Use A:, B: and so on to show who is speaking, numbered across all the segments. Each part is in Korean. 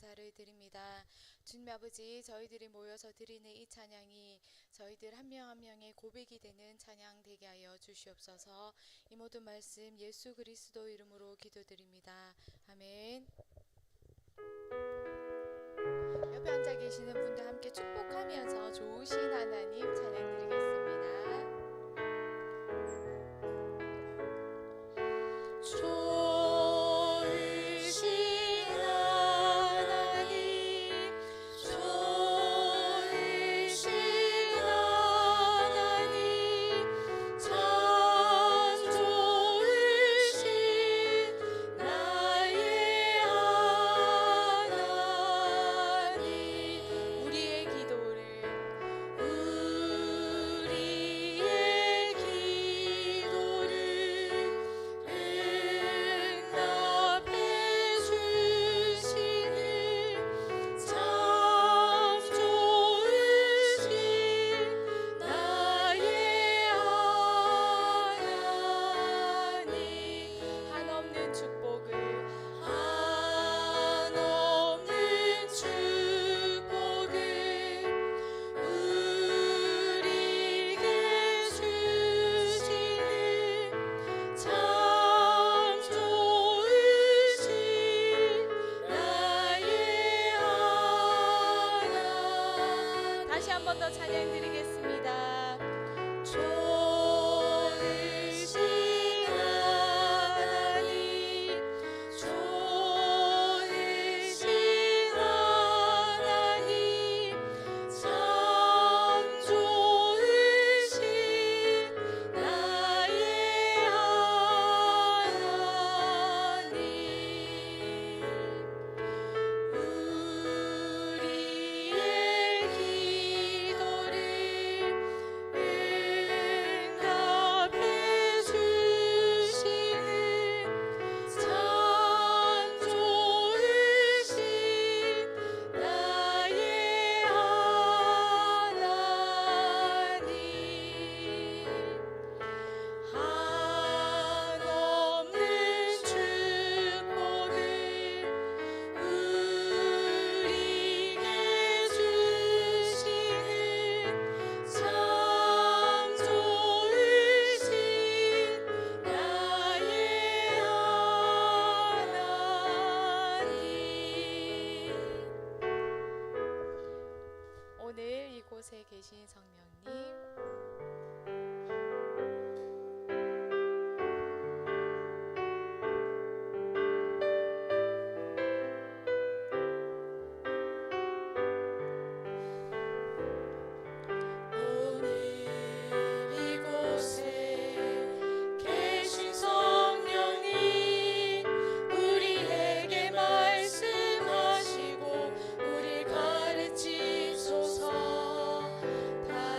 A: 감사를 드립니다. 주님 아버지, 저희들이 모여서 드리는 이 찬양이 저희들 한 명 한 명의 고백이 되는 찬양 되게 하여 주시옵소서. 이 모든 말씀 예수 그리스도 이름으로 기도드립니다. 아멘. 옆에 앉아 계시는 분들 함께 축복하면서 좋으신 하나님 찬양 드리겠습니다. 다시 한 번 더 찬양 드리겠습니다. 좋으신 하나님, 좋으신 하나님, 참 좋으신 나의 하나님. 오늘 이곳에 계신 성령님, 다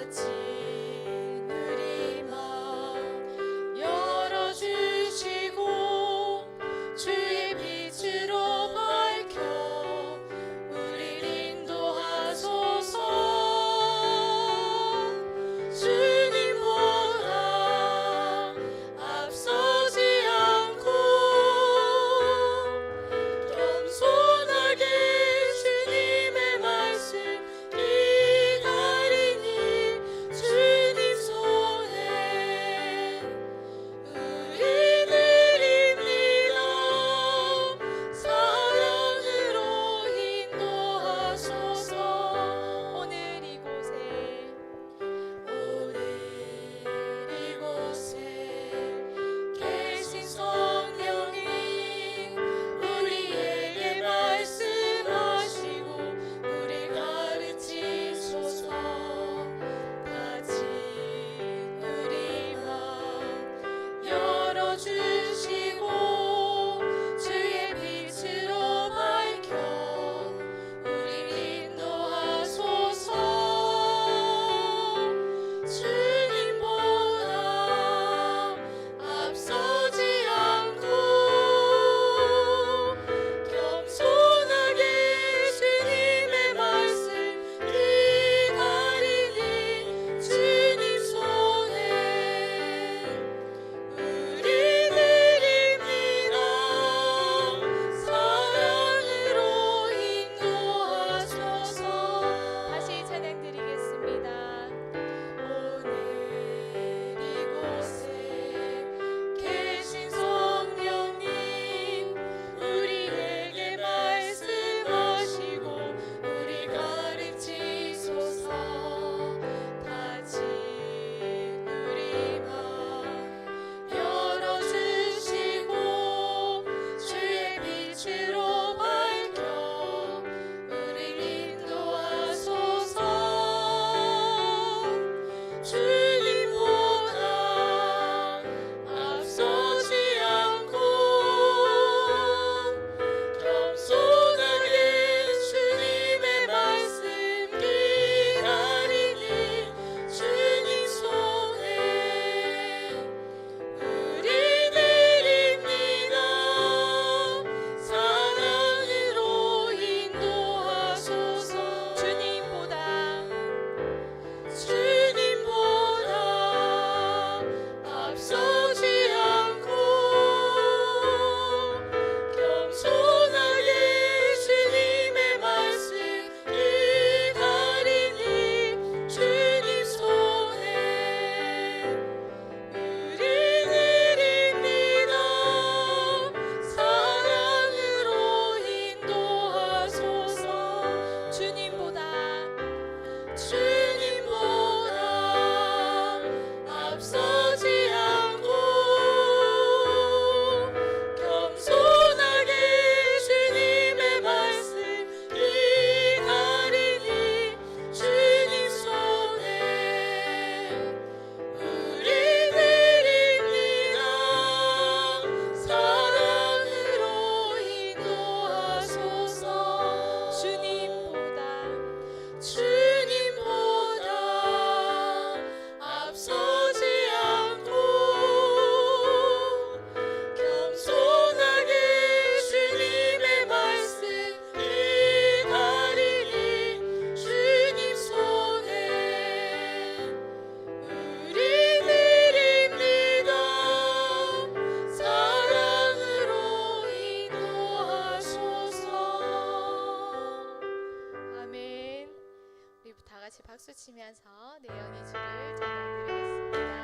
A: 박수 치면서 내 영이 주를 찬양드리겠습니다.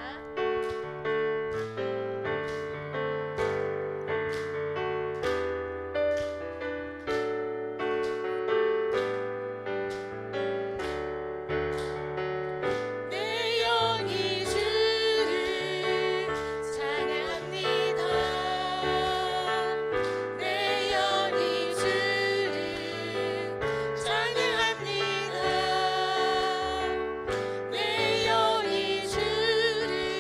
B: 내 영이 주를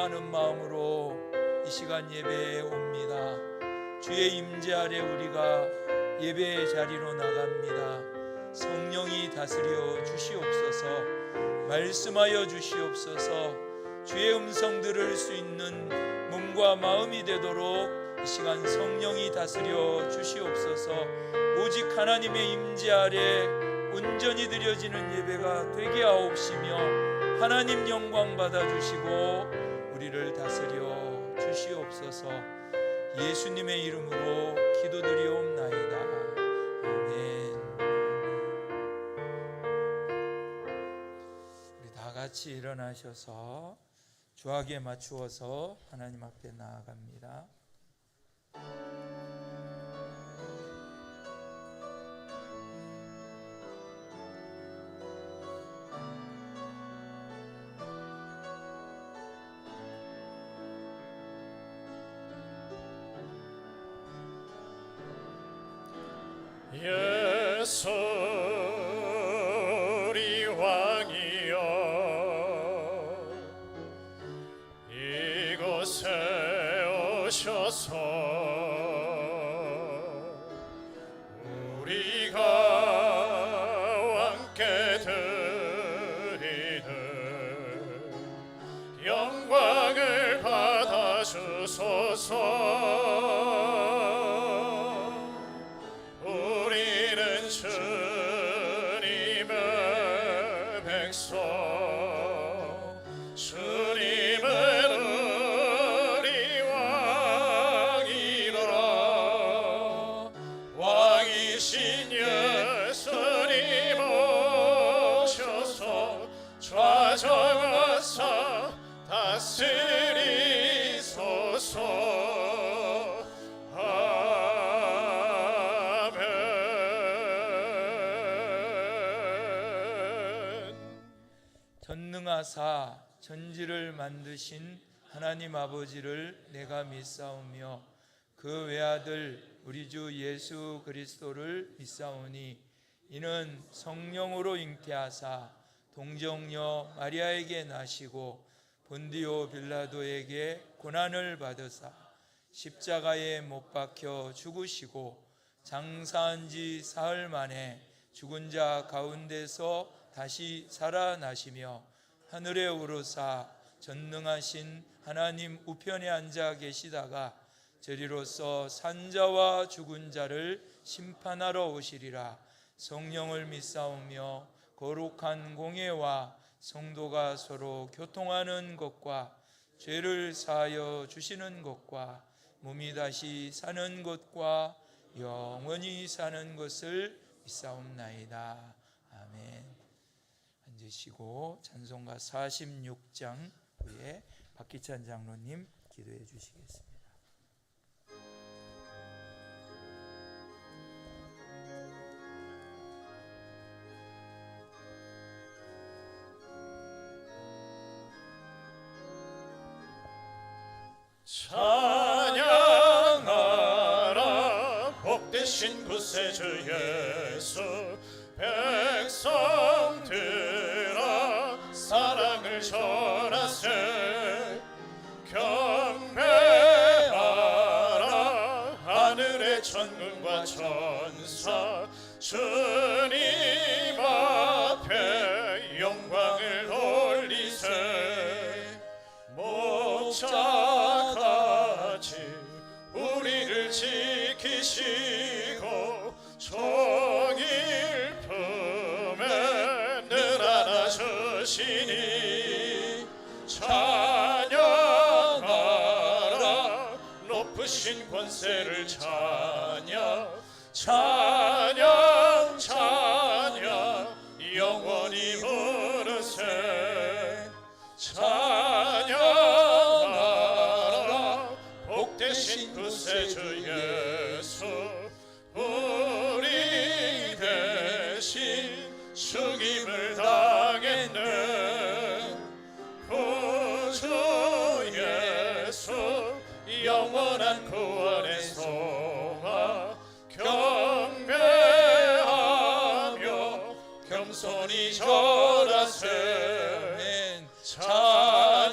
B: 기뻐하는 마음으로 이 시간 예배에 옵니다. 주의 임재 아래 우리가 예배의 자리로 나갑니다. 성령이 다스려 주시옵소서. 말씀하여 주시옵소서. 주의 음성 들을 수 있는 몸과 마음이 되도록 이 시간 성령이 다스려 주시옵소서. 오직 하나님의 임재 아래 온전히 드려지는 예배가 되게 하옵시며 하나님 영광 받아주시고 우리를 다스려 주시옵소서. 예수님의 이름으로 기도드리옵나이다. 아멘. 우리 다 같이 일어나셔서 주악에 맞추어서 하나님 앞에 나아갑니다.
C: 예수 우리 왕이여 이곳에 오셔서 우리가 함께 드리는 영광을 받아주소서. 주님의 백성 주님은 우리 왕이라. 왕이신 예수님 오셔서 좌정하사 다스리소서.
B: 전능하사 천지를 만드신 하나님 아버지를 내가 믿사오며 그 외아들 우리 주 예수 그리스도를 믿사오니 이는 성령으로 잉태하사 동정녀 마리아에게 나시고 본디오 빌라도에게 고난을 받으사 십자가에 못 박혀 죽으시고 장사한 지 사흘 만에 죽은 자 가운데서 다시 살아나시며 하늘에 오르사 전능하신 하나님 우편에 앉아 계시다가 저리로서 산자와 죽은 자를 심판하러 오시리라. 성령을 믿사오며 거룩한 공예와 성도가 서로 교통하는 것과 죄를 사하여 주시는 것과 몸이 다시 사는 것과 영원히 사는 것을 믿사옵나이다. 아멘. 앉으시고 찬송가 46장 후에 박기찬 장로님 기도해 주시겠습니다.
C: 찬양하라 복되신 구세주 예수. 백성들아 사랑을 전하세. 경배하라 하늘의 천군과 천사. 주님 앞에 영광을 돌리세. 목자같이 우리를 지키시고 종일 품에 늘 안아주시니 찬양하라 높으신 권세를 찬양. 찬양 찬양 영원히 부르세. 찬양하라 복되신 구세주 예수. 우리 대신 죽임을 당했네. 구주 예수 영원한 구원의 소망. 경배하며 겸손히 절하세. 찬양하라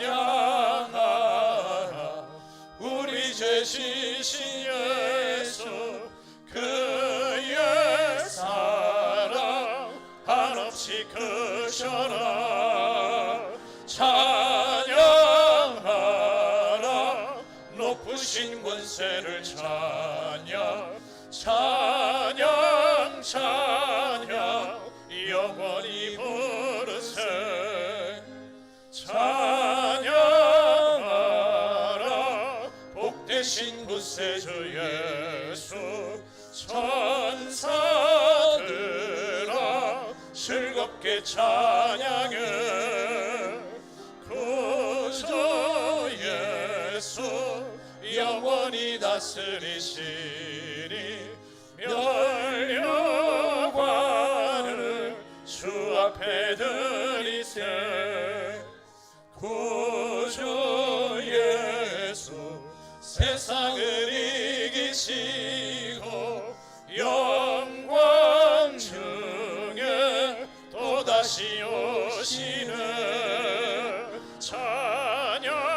C: 찬양 찬양 영원히 부르세 찬양하라 복되신 구세주 예수 천사들아 즐겁게 찬양해 구주 예수 영원히 다스리시니 멸려관을 주 앞에 드리세 구주 예수 세상을 이기시고 영광 중에 또다시 오시네 찬양하라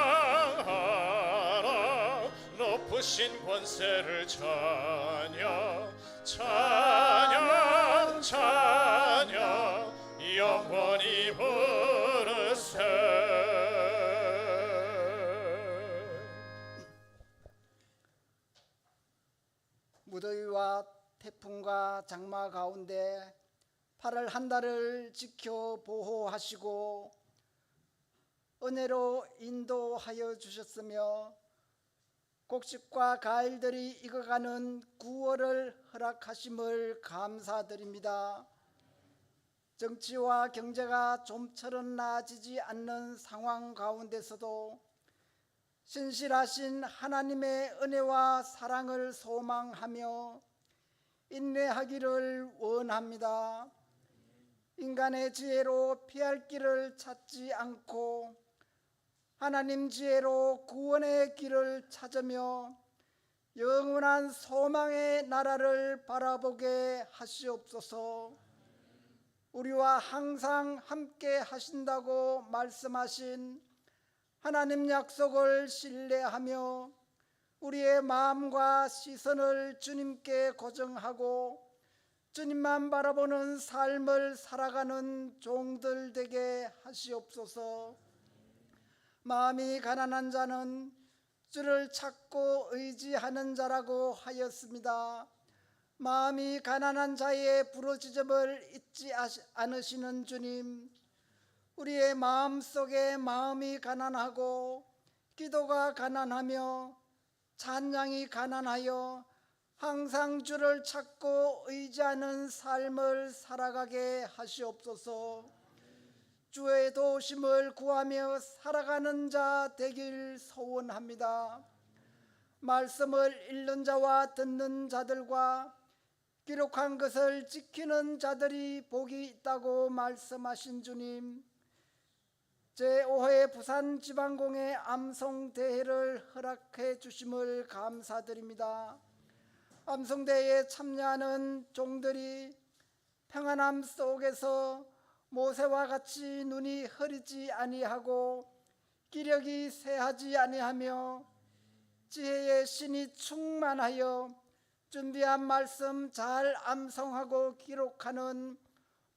C: 높으신 권세를 찬양 찬양 찬양 영원히 부르세
D: 무더위와 태풍과 장마 가운데 8월 한 달을 지켜 보호하시고 은혜로 인도하여 주셨으며 곡식과 과일들이 익어가는 9월을 허락하심을 감사드립니다. 정치와 경제가 좀처럼 나아지지 않는 상황 가운데서도 신실하신 하나님의 은혜와 사랑을 소망하며 인내하기를 원합니다. 인간의 지혜로 피할 길을 찾지 않고 하나님 지혜로 구원의 길을 찾으며 영원한 소망의 나라를 바라보게 하시옵소서. 우리와 항상 함께 하신다고 말씀하신 하나님 약속을 신뢰하며 우리의 마음과 시선을 주님께 고정하고 주님만 바라보는 삶을 살아가는 종들 되게 하시옵소서. 마음이 가난한 자는 주를 찾고 의지하는 자라고 하였습니다. 마음이 가난한 자의 부르짖음을 잊지 않으시는 주님, 우리의 마음 속에 마음이 가난하고 기도가 가난하며 찬양이 가난하여 항상 주를 찾고 의지하는 삶을 살아가게 하시옵소서. 주의 도우심을 구하며 살아가는 자 되길 소원합니다. 말씀을 읽는 자와 듣는 자들과 기록한 것을 지키는 자들이 복이 있다고 말씀하신 주님, 제5회 부산지방공회 암송대회를 허락해 주심을 감사드립니다. 암송대회에 참여하는 종들이 평안함 속에서 모세와 같이 눈이 흐리지 아니하고 기력이 쇠하지 아니하며 지혜의 신이 충만하여 준비한 말씀 잘 암송하고 기록하는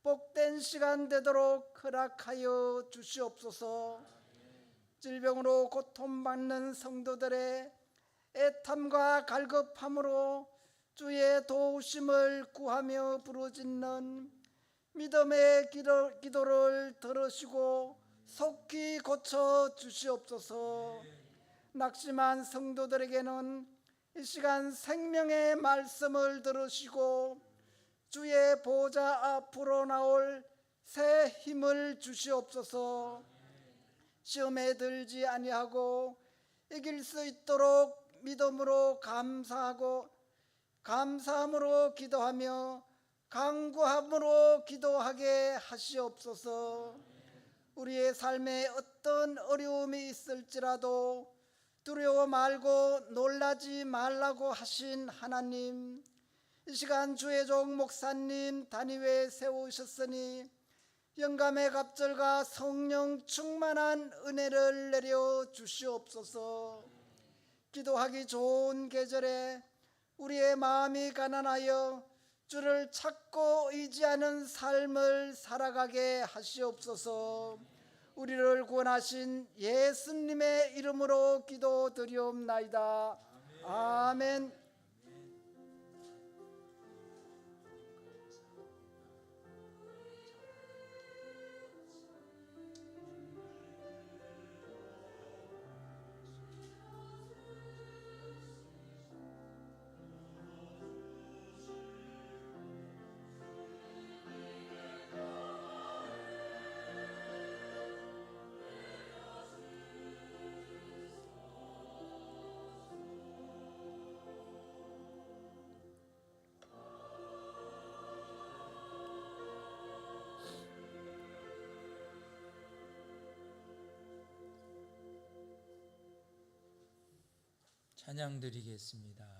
D: 복된 시간 되도록 허락하여 주시옵소서. 질병으로 고통받는 성도들의 애탐과 갈급함으로 주의 도우심을 구하며 부르짖는 믿음의 기도를 들으시고 속히 고쳐 주시옵소서. 낙심한 성도들에게는 이 시간 생명의 말씀을 들으시고 주의 보좌 앞으로 나올 새 힘을 주시옵소서. 시험에 들지 아니하고 이길 수 있도록 믿음으로 감사함으로 기도하며 간구함으로 기도하게 하시옵소서. 우리의 삶에 어떤 어려움이 있을지라도 두려워 말고 놀라지 말라고 하신 하나님, 이 시간 주의 종 목사님 단위에 세우셨으니 영감의 갑절과 성령 충만한 은혜를 내려 주시옵소서. 기도하기 좋은 계절에 우리의 마음이 가난하여 주를 찾고 의지하는 삶을 살아가게 하시옵소서. 우리를 구원하신 예수님의 이름으로 기도드리옵나이다. 아멘.
B: 찬양 드리겠습니다.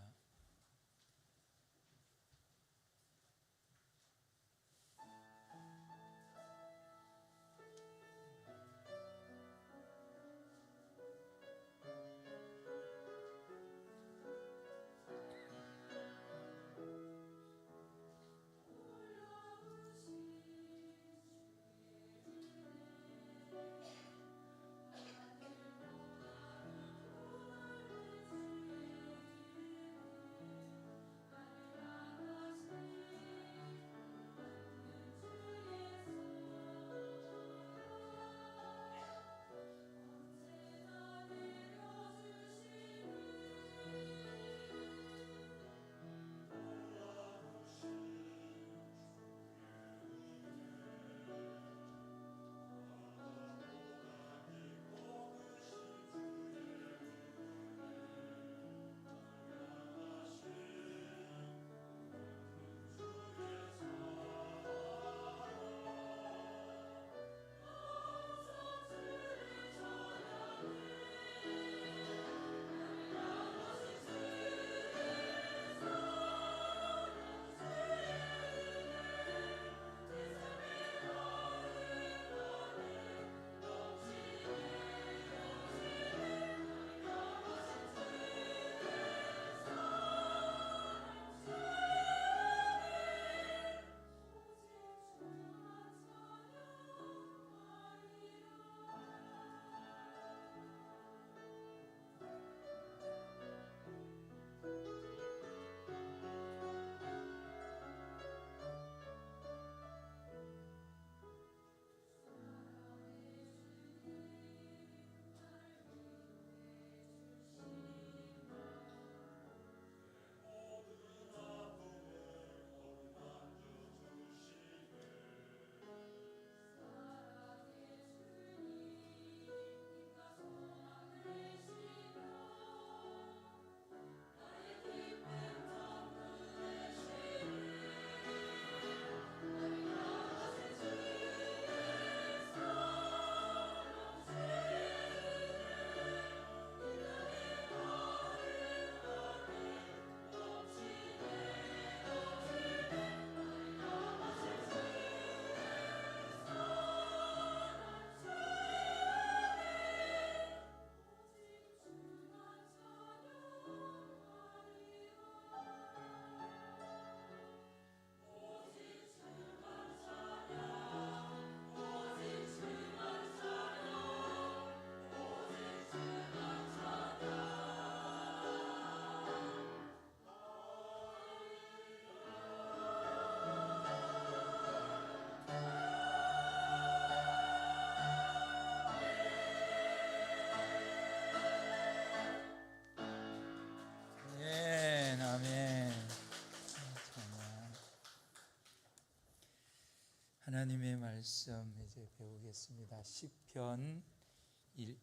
B: 하나님의 말씀 이제 배우겠습니다. 시편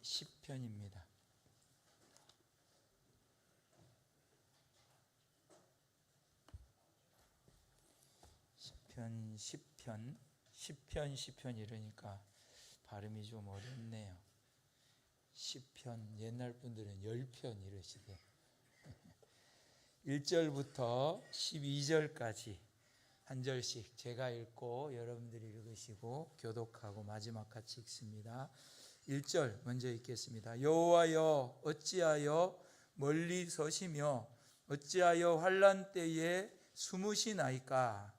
B: 10편입니다. 시편 10편 이러니까 발음이 좀 어렵네요. 10편, 옛날 분들은 10편 이러시대. 1절부터 12절까지 한 절씩 제가 읽고 여러분들이 읽으시고 교독하고 마지막 같이 읽습니다. 1절 먼저 읽겠습니다. 여호와여 어찌하여 멀리 서시며 어찌하여 환난 때에 숨으시나이까.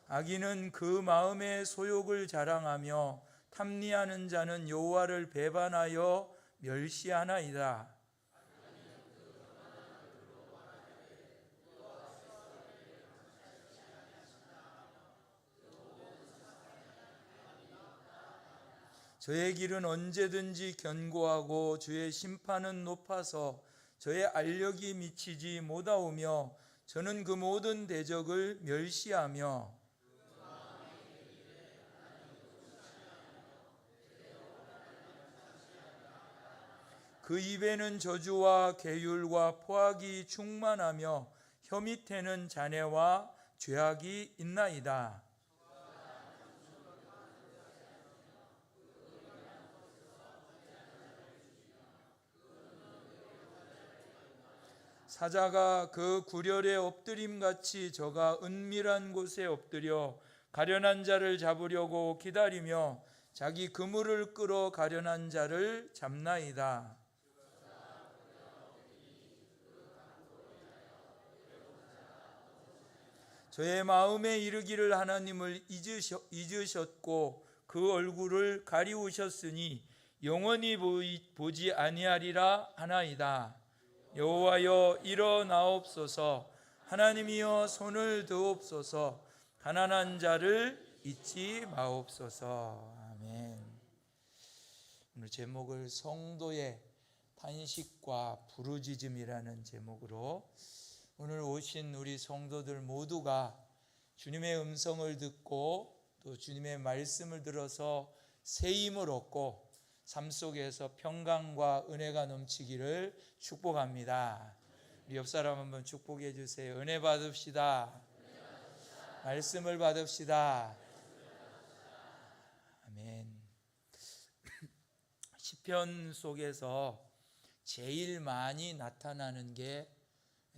B: 악인은 그 마음의 소욕을 자랑하며 탐리하는 자는 여호와를 배반하여 멸시하나이다. 저의 길은 언제든지 견고하고 주의 심판은 높아서 저의 알력이 미치지 못하오며 저는 그 모든 대적을 멸시하며 그 입에는 저주와 계율과 포악이 충만하며 혀 밑에는 잔해와 죄악이 있나이다. 사자가 그 구렬에 엎드림같이 저가 은밀한 곳에 엎드려 가련한 자를 잡으려고 기다리며 자기 그물을 끌어 가련한 자를 잡나이다. 저의 마음에 이르기를 하나님을 잊으셨고 그 얼굴을 가리우셨으니 영원히 보지 아니하리라 하나이다. 여호와여 일어나옵소서. 하나님이여 손을 드옵소서. 가난한 자를 잊지 마옵소서. 아멘. 오늘 제목을 성도의 탄식과 부르짖음이라는 제목으로 오늘 오신 우리 성도들 모두가 주님의 음성을 듣고 또 주님의 말씀을 들어서 새 힘을 얻고 삶 속에서 평강과 은혜가 넘치기를 축복합니다. 우리 옆 사람 한번 축복해 주세요. 은혜 받읍시다. 말씀을 받읍시다. 아멘. 시편 속에서 제일 많이 나타나는 게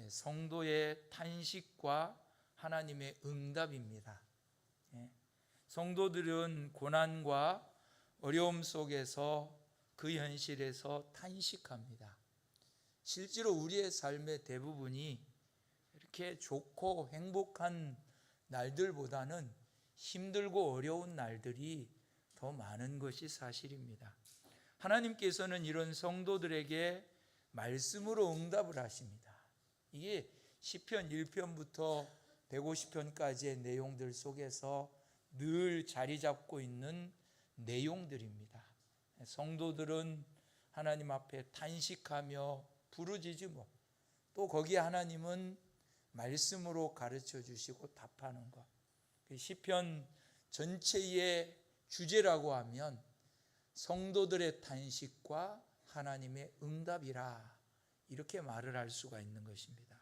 B: 성도의 탄식과 하나님의 응답입니다. 성도들은 고난과 어려움 속에서 그 현실에서 탄식합니다. 실제로 우리의 삶의 대부분이 이렇게 좋고 행복한 날들보다는 힘들고 어려운 날들이 더 많은 것이 사실입니다. 하나님께서는 이런 성도들에게 말씀으로 응답을 하십니다. 이게 시편 1편부터 150편까지의 내용들 속에서 늘 자리 잡고 있는 내용들입니다. 성도들은 하나님 앞에 탄식하며 부르짖으며 또 거기에 하나님은 말씀으로 가르쳐 주시고 답하는 것. 시편 전체의 주제라고 하면 성도들의 탄식과 하나님의 응답이라 이렇게 말을 할 수가 있는 것입니다.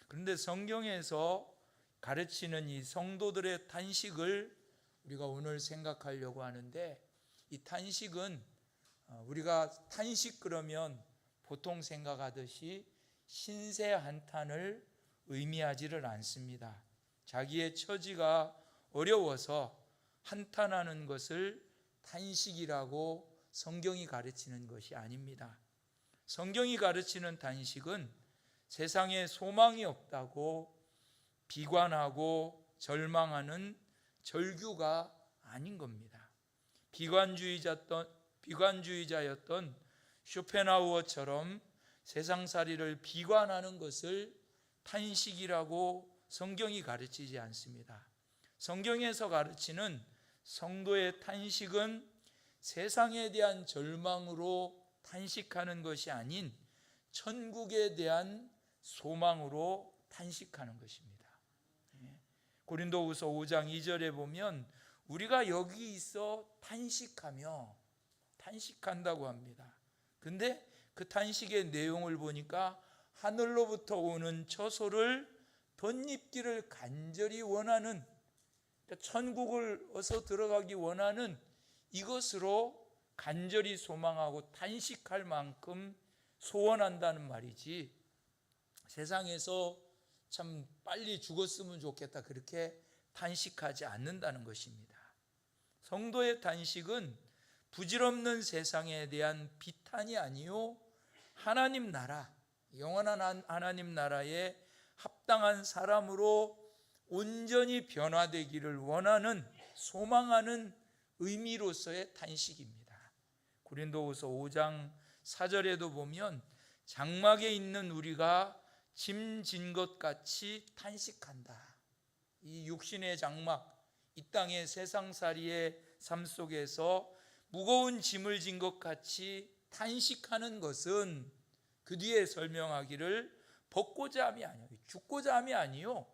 B: 그런데 성경에서 가르치는 이 성도들의 탄식을 우리가 오늘 생각하려고 하는데, 이 탄식은 우리가 탄식 그러면 보통 생각하듯이 신세 한탄을 의미하지를 않습니다. 자기의 처지가 어려워서 한탄하는 것을 탄식이라고 성경이 가르치는 것이 아닙니다. 성경이 가르치는 탄식은 세상에 소망이 없다고 비관하고 절망하는 절규가 아닌 겁니다. 비관주의자였던 쇼펜하우어처럼 세상살이를 비관하는 것을 탄식이라고 성경이 가르치지 않습니다. 성경에서 가르치는 성도의 탄식은 세상에 대한 절망으로 탄식하는 것이 아닌 천국에 대한 소망으로 탄식하는 것입니다. 고린도후서 5장 2절에 보면 우리가 여기 있어 탄식한다고 합니다. 근데 그 탄식의 내용을 보니까 하늘로부터 오는 처소를 덧입기를 간절히 원하는, 그러니까 천국을 어서 들어가기 원하는 이것으로 간절히 소망하고 탄식할 만큼 소원한다는 말이지, 세상에서 참 빨리 죽었으면 좋겠다 그렇게 탄식하지 않는다는 것입니다. 성도의 탄식은 부질없는 세상에 대한 비탄이 아니요 하나님 나라, 영원한 하나님 나라에 합당한 사람으로 온전히 변화되기를 원하는, 소망하는 의미로서의 탄식입니다. 고린도후서 5장 4절에도 보면 장막에 있는 우리가 짐 진 것 같이 탄식한다. 이 육신의 장막, 이 땅의 세상살이의 삶 속에서 무거운 짐을 진 것 같이 탄식하는 것은 그 뒤에 설명하기를 벗고자 함이 아니요, 죽고자 함이 아니요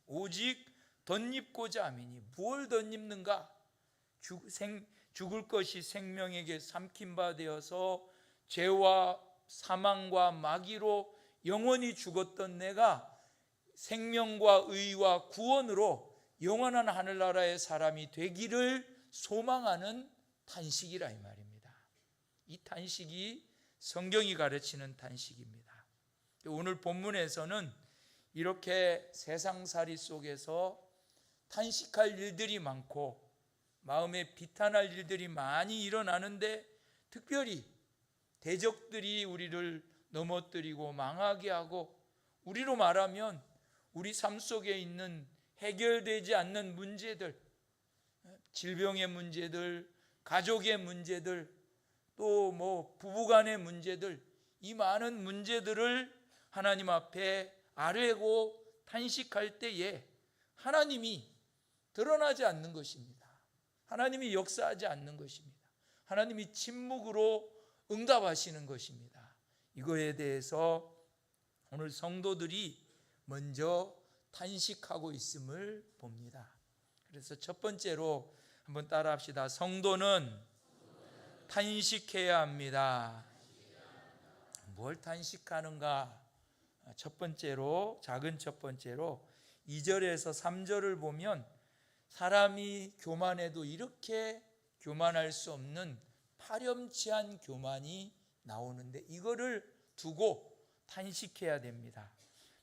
B: 오직 덧입고자 함이니. 무엇을 덧입는가? 죽을 것이 생명에게 삼킨 바 되어서 죄와 사망과 마귀로 영원히 죽었던 내가 생명과 의와 구원으로 영원한 하늘나라의 사람이 되기를 소망하는 탄식이라 이 말입니다. 이 탄식이 성경이 가르치는 탄식입니다. 오늘 본문에서는 이렇게 세상살이 속에서 탄식할 일들이 많고 마음에 비탄할 일들이 많이 일어나는데, 특별히 대적들이 우리를 넘어뜨리고 망하게 하고, 우리로 말하면 우리 삶 속에 있는 해결되지 않는 문제들, 질병의 문제들, 가족의 문제들, 또 부부간의 문제들, 이 많은 문제들을 하나님 앞에 아뢰고 탄식할 때에 하나님이 드러나지 않는 것입니다. 하나님이 역사하지 않는 것입니다. 하나님이 침묵으로 응답하시는 것입니다. 이거에 대해서 오늘 성도들이 먼저 탄식하고 있음을 봅니다. 그래서 첫 번째로 한번 따라 합시다. 성도는 탄식해야 합니다. 뭘 탄식하는가? 작은 첫 번째로 2절에서 3절을 보면 사람이 교만해도 이렇게 교만할 수 없는 파렴치한 교만이 나오는데, 이거를 두고 탄식해야 됩니다.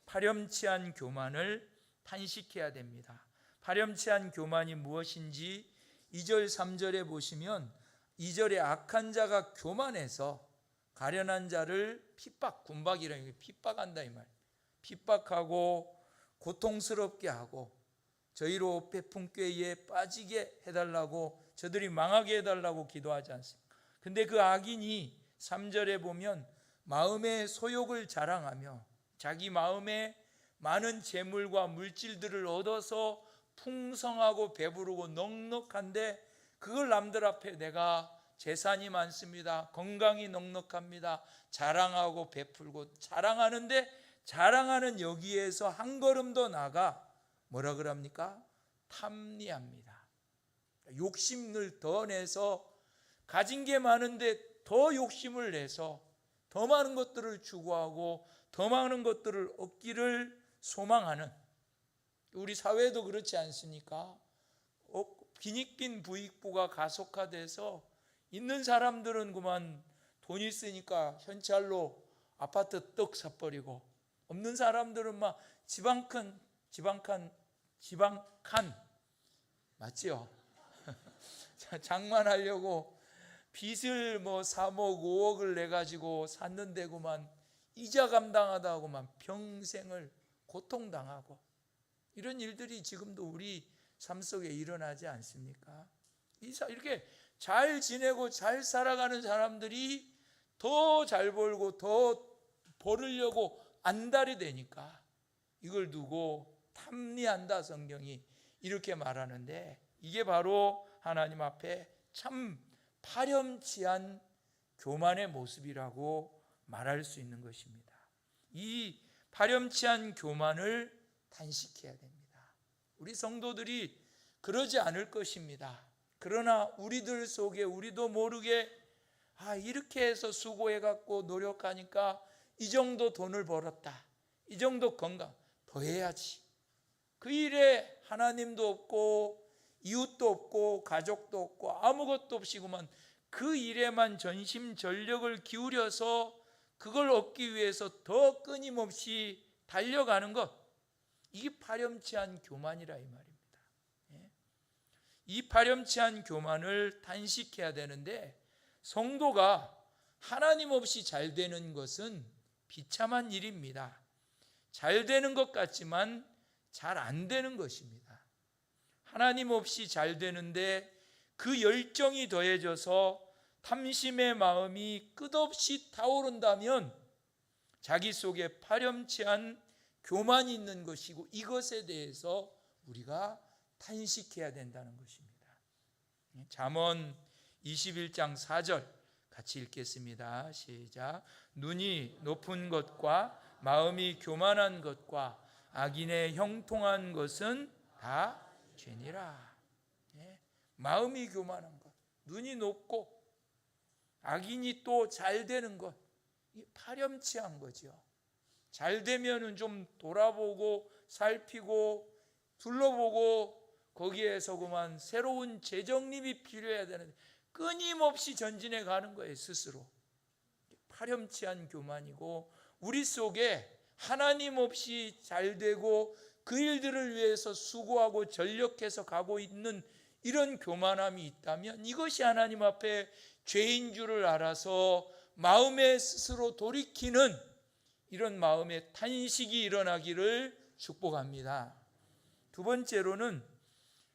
B: 파렴치한 교만을 탄식해야 됩니다. 파렴치한 교만이 무엇인지 2절 3절에 보시면, 2절에 악한 자가 교만해서 가련한 자를 군박이라는 게 핍박한다 이 말. 핍박하고 고통스럽게 하고 저희로 베푼 꾀에 빠지게 해달라고, 저들이 망하게 해달라고 기도하지 않습니까? 근데 그 악인이 3절에 보면 마음의 소욕을 자랑하며 자기 마음에 많은 재물과 물질들을 얻어서 풍성하고 배부르고 넉넉한데, 그걸 남들 앞에 내가 재산이 많습니다, 건강이 넉넉합니다, 자랑하고 베풀고 자랑하는데, 자랑하는 여기에서 한 걸음 더 나가 뭐라 그럽니까? 탐리합니다. 욕심을 더 내서 가진 게 많은데 더 욕심을 내서 더 많은 것들을 추구하고 더 많은 것들을 얻기를 소망하는, 우리 사회도 그렇지 않습니까? 빈익빈 부익부가 가속화돼서 있는 사람들은 그만 돈 있으니까 현찰로 아파트 떡 사버리고, 없는 사람들은 막 지방칸 맞지요? 장만하려고 빚을 3억 5억을 내가지고 샀는데 그만 이자 감당하다 하고만 평생을 고통당하고, 이런 일들이 지금도 우리 삶 속에 일어나지 않습니까? 이렇게 잘 지내고 잘 살아가는 사람들이 더 잘 벌고 더 벌으려고 안달이 되니까 이걸 두고 탐리한다, 성경이 이렇게 말하는데, 이게 바로 하나님 앞에 참 파렴치한 교만의 모습이라고 말할 수 있는 것입니다. 이 파렴치한 교만을 탄식해야 됩니다. 우리 성도들이 그러지 않을 것입니다. 그러나 우리들 속에 우리도 모르게 이렇게 해서 수고해갖고 노력하니까 이 정도 돈을 벌었다, 이 정도 건강 더 해야지, 그 일에 하나님도 없고 이웃도 없고 가족도 없고 아무것도 없이 그만 그 일에만 전심전력을 기울여서 그걸 얻기 위해서 더 끊임없이 달려가는 것, 이게 파렴치한 교만이라 이 말입니다. 이 파렴치한 교만을 단식해야 되는데, 성도가 하나님 없이 잘 되는 것은 비참한 일입니다. 잘 되는 것 같지만 잘 안 되는 것입니다. 하나님 없이 잘 되는데 그 열정이 더해져서 탐심의 마음이 끝없이 타오른다면 자기 속에 파렴치한 교만이 있는 것이고, 이것에 대해서 우리가 탄식해야 된다는 것입니다. 잠언 21장 4절 같이 읽겠습니다. 시작. 눈이 높은 것과 마음이 교만한 것과 악인의 형통한 것은 다 죄니라. 마음이 교만한 것, 눈이 높고 악인이 또 잘 되는 것, 파렴치한 거죠. 잘 되면은 좀 돌아보고 살피고 둘러보고 거기에서 그만 새로운 재정립이 필요해야 되는데 끊임없이 전진해 가는 거예요, 스스로. 파렴치한 교만이고, 우리 속에 하나님 없이 잘 되고 그 일들을 위해서 수고하고 전력해서 가고 있는 이런 교만함이 있다면 이것이 하나님 앞에 죄인 줄을 알아서 마음에 스스로 돌이키는 이런 마음의 탄식이 일어나기를 축복합니다. 두 번째로는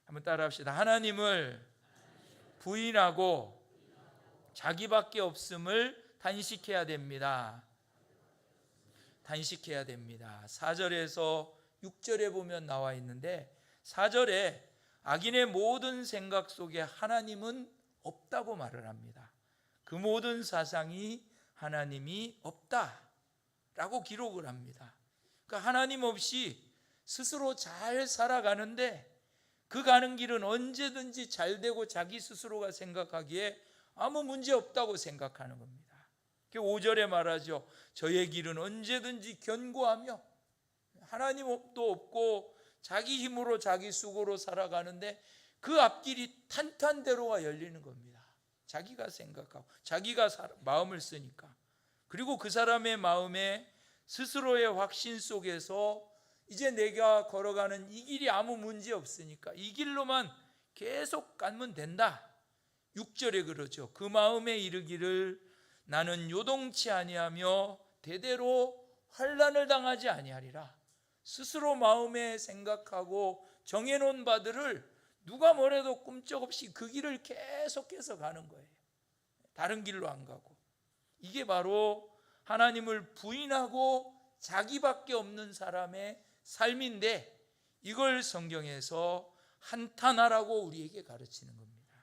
B: 한번 따라합시다. 하나님을 부인하고 자기밖에 없음을 단식해야 됩니다. 단식해야 됩니다. 4절에서 6절에 보면 나와 있는데 4절에 악인의 모든 생각 속에 하나님은 없다고 말을 합니다. 그 모든 사상이 하나님이 없다라고 기록을 합니다. 그러니까 하나님 없이 스스로 잘 살아가는데 그 가는 길은 언제든지 잘 되고 자기 스스로가 생각하기에 아무 문제 없다고 생각하는 겁니다. 5절에 말하죠. 저의 길은 언제든지 견고하며 하나님도 없고 자기 힘으로 자기 수고로 살아가는데 그 앞길이 탄탄대로가 열리는 겁니다. 자기가 생각하고 자기가 마음을 쓰니까. 그리고 그 사람의 마음에 스스로의 확신 속에서 이제 내가 걸어가는 이 길이 아무 문제 없으니까 이 길로만 계속 가면 된다. 6절에 그러죠. 그 마음에 이르기를 나는 요동치 아니하며 대대로 환난을 당하지 아니하리라. 스스로 마음에 생각하고 정해놓은 바들을 누가 뭐래도 꿈쩍없이 그 길을 계속해서 가는 거예요. 다른 길로 안 가고. 이게 바로 하나님을 부인하고 자기밖에 없는 사람의 삶인데 이걸 성경에서 한탄하라고 우리에게 가르치는 겁니다.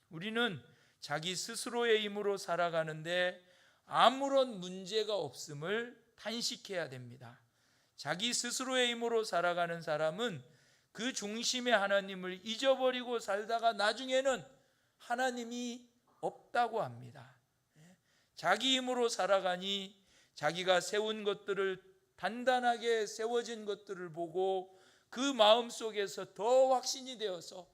B: 우리는 자기 스스로의 힘으로 살아가는데 아무런 문제가 없음을 탄식해야 됩니다. 자기 스스로의 힘으로 살아가는 사람은 그 중심의 하나님을 잊어버리고 살다가 나중에는 하나님이 없다고 합니다. 자기 힘으로 살아가니 자기가 세운 것들을 단단하게 세워진 것들을 보고 그 마음 속에서 더 확신이 되어서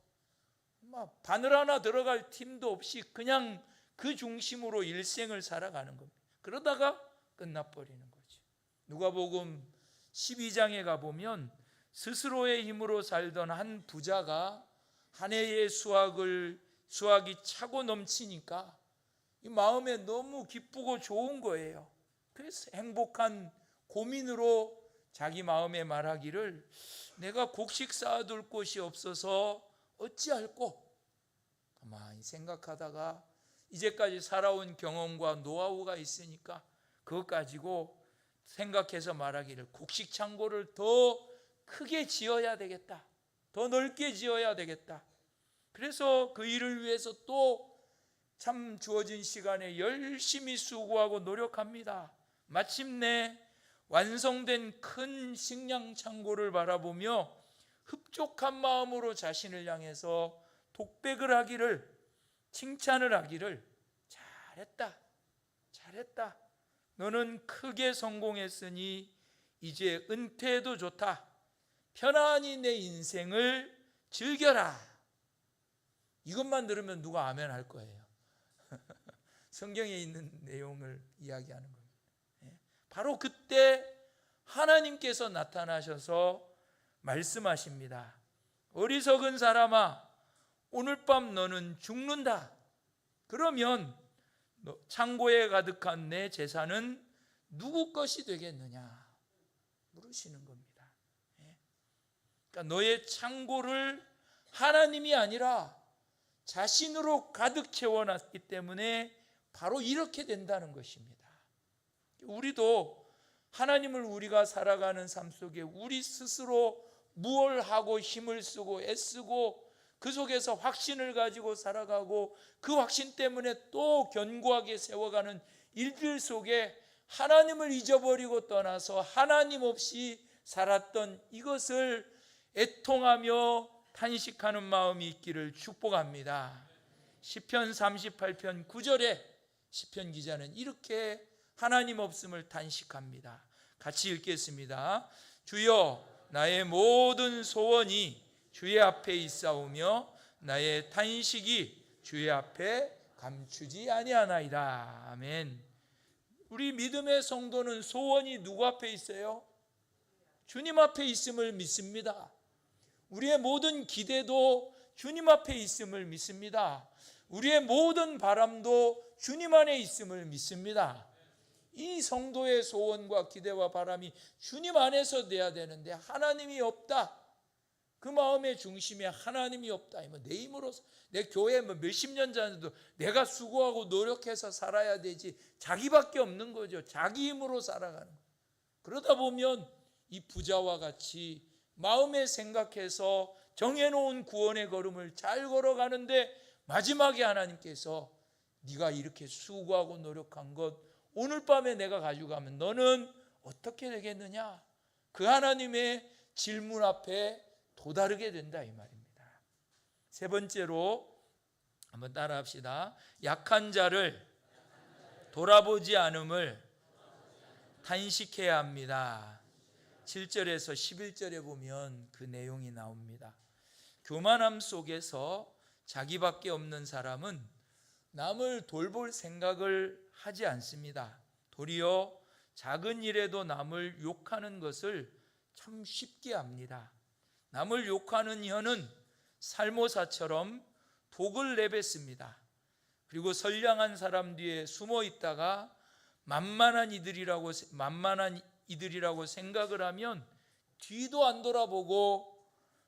B: 바늘 하나 들어갈 틈도 없이 그냥 그 중심으로 일생을 살아가는 겁니다. 그러다가 끝나버리는 거죠. 누가복음 12장에 가보면 스스로의 힘으로 살던 한 부자가 한 해의 수확이 차고 넘치니까 이 마음에 너무 기쁘고 좋은 거예요. 그래서 행복한 고민으로 자기 마음에 말하기를 내가 곡식 쌓아둘 곳이 없어서 어찌할꼬. 가만히 생각하다가 이제까지 살아온 경험과 노하우가 있으니까 그것 가지고 생각해서 말하기를 곡식 창고를 더 크게 지어야 되겠다. 더 넓게 지어야 되겠다. 그래서 그 일을 위해서 또 참 주어진 시간에 열심히 수고하고 노력합니다. 마침내 완성된 큰 식량 창고를 바라보며 흡족한 마음으로 자신을 향해서 독백을 하기를, 칭찬을 하기를 잘했다. 너는 크게 성공했으니 이제 은퇴해도 좋다. 편안히 내 인생을 즐겨라. 이것만 들으면 누가 아멘 할 거예요. 성경에 있는 내용을 이야기하는 겁니다. 바로 그때 하나님께서 나타나셔서 말씀하십니다. 어리석은 사람아, 오늘 밤 너는 죽는다. 그러면 창고에 가득한 내 재산은 누구 것이 되겠느냐 물으시는 겁니다. 그러니까 너의 창고를 하나님이 아니라 자신으로 가득 채워놨기 때문에 바로 이렇게 된다는 것입니다. 우리도 하나님을 우리가 살아가는 삶 속에 우리 스스로 무엇을 하고 힘을 쓰고 애쓰고 그 속에서 확신을 가지고 살아가고 그 확신 때문에 또 견고하게 세워가는 일들 속에 하나님을 잊어버리고 떠나서 하나님 없이 살았던 이것을 애통하며 탄식하는 마음이 있기를 축복합니다. 시편 38편 9절에 시편 기자는 이렇게 하나님 없음을 탄식합니다. 같이 읽겠습니다. 주여, 나의 모든 소원이 주의 앞에 있사오며 나의 탄식이 주의 앞에 감추지 아니하나이다. 아멘. 우리 믿음의 성도는 소원이 누구 앞에 있어요? 주님 앞에 있음을 믿습니다. 우리의 모든 기대도 주님 앞에 있음을 믿습니다. 우리의 모든 바람도 주님 안에 있음을 믿습니다. 이 성도의 소원과 기대와 바람이 주님 안에서 돼야 되는데 하나님이 없다. 그 마음의 중심에 하나님이 없다. 내 힘으로, 내 교회 몇십 년 전에도 내가 수고하고 노력해서 살아야 되지 자기밖에 없는 거죠. 자기 힘으로 살아가는 거예요. 그러다 보면 이 부자와 같이 마음에 생각해서 정해놓은 구원의 걸음을 잘 걸어가는데 마지막에 하나님께서 네가 이렇게 수고하고 노력한 것 오늘 밤에 내가 가져가면 너는 어떻게 되겠느냐? 그 하나님의 질문 앞에 도다르게 된다 이 말입니다. 세 번째로 한번 따라합시다. 약한 자를 돌아보지 않음을 탄식해야 합니다. 7절에서 11절에 보면 그 내용이 나옵니다. 교만함 속에서 자기밖에 없는 사람은 남을 돌볼 생각을 하지 않습니다. 도리어 작은 일에도 남을 욕하는 것을 참 쉽게 합니다. 남을 욕하는 혀는 살모사처럼 독을 내뱉습니다. 그리고 선량한 사람 뒤에 숨어 있다가 만만한 이들이라고 생각을 하면 뒤도 안 돌아보고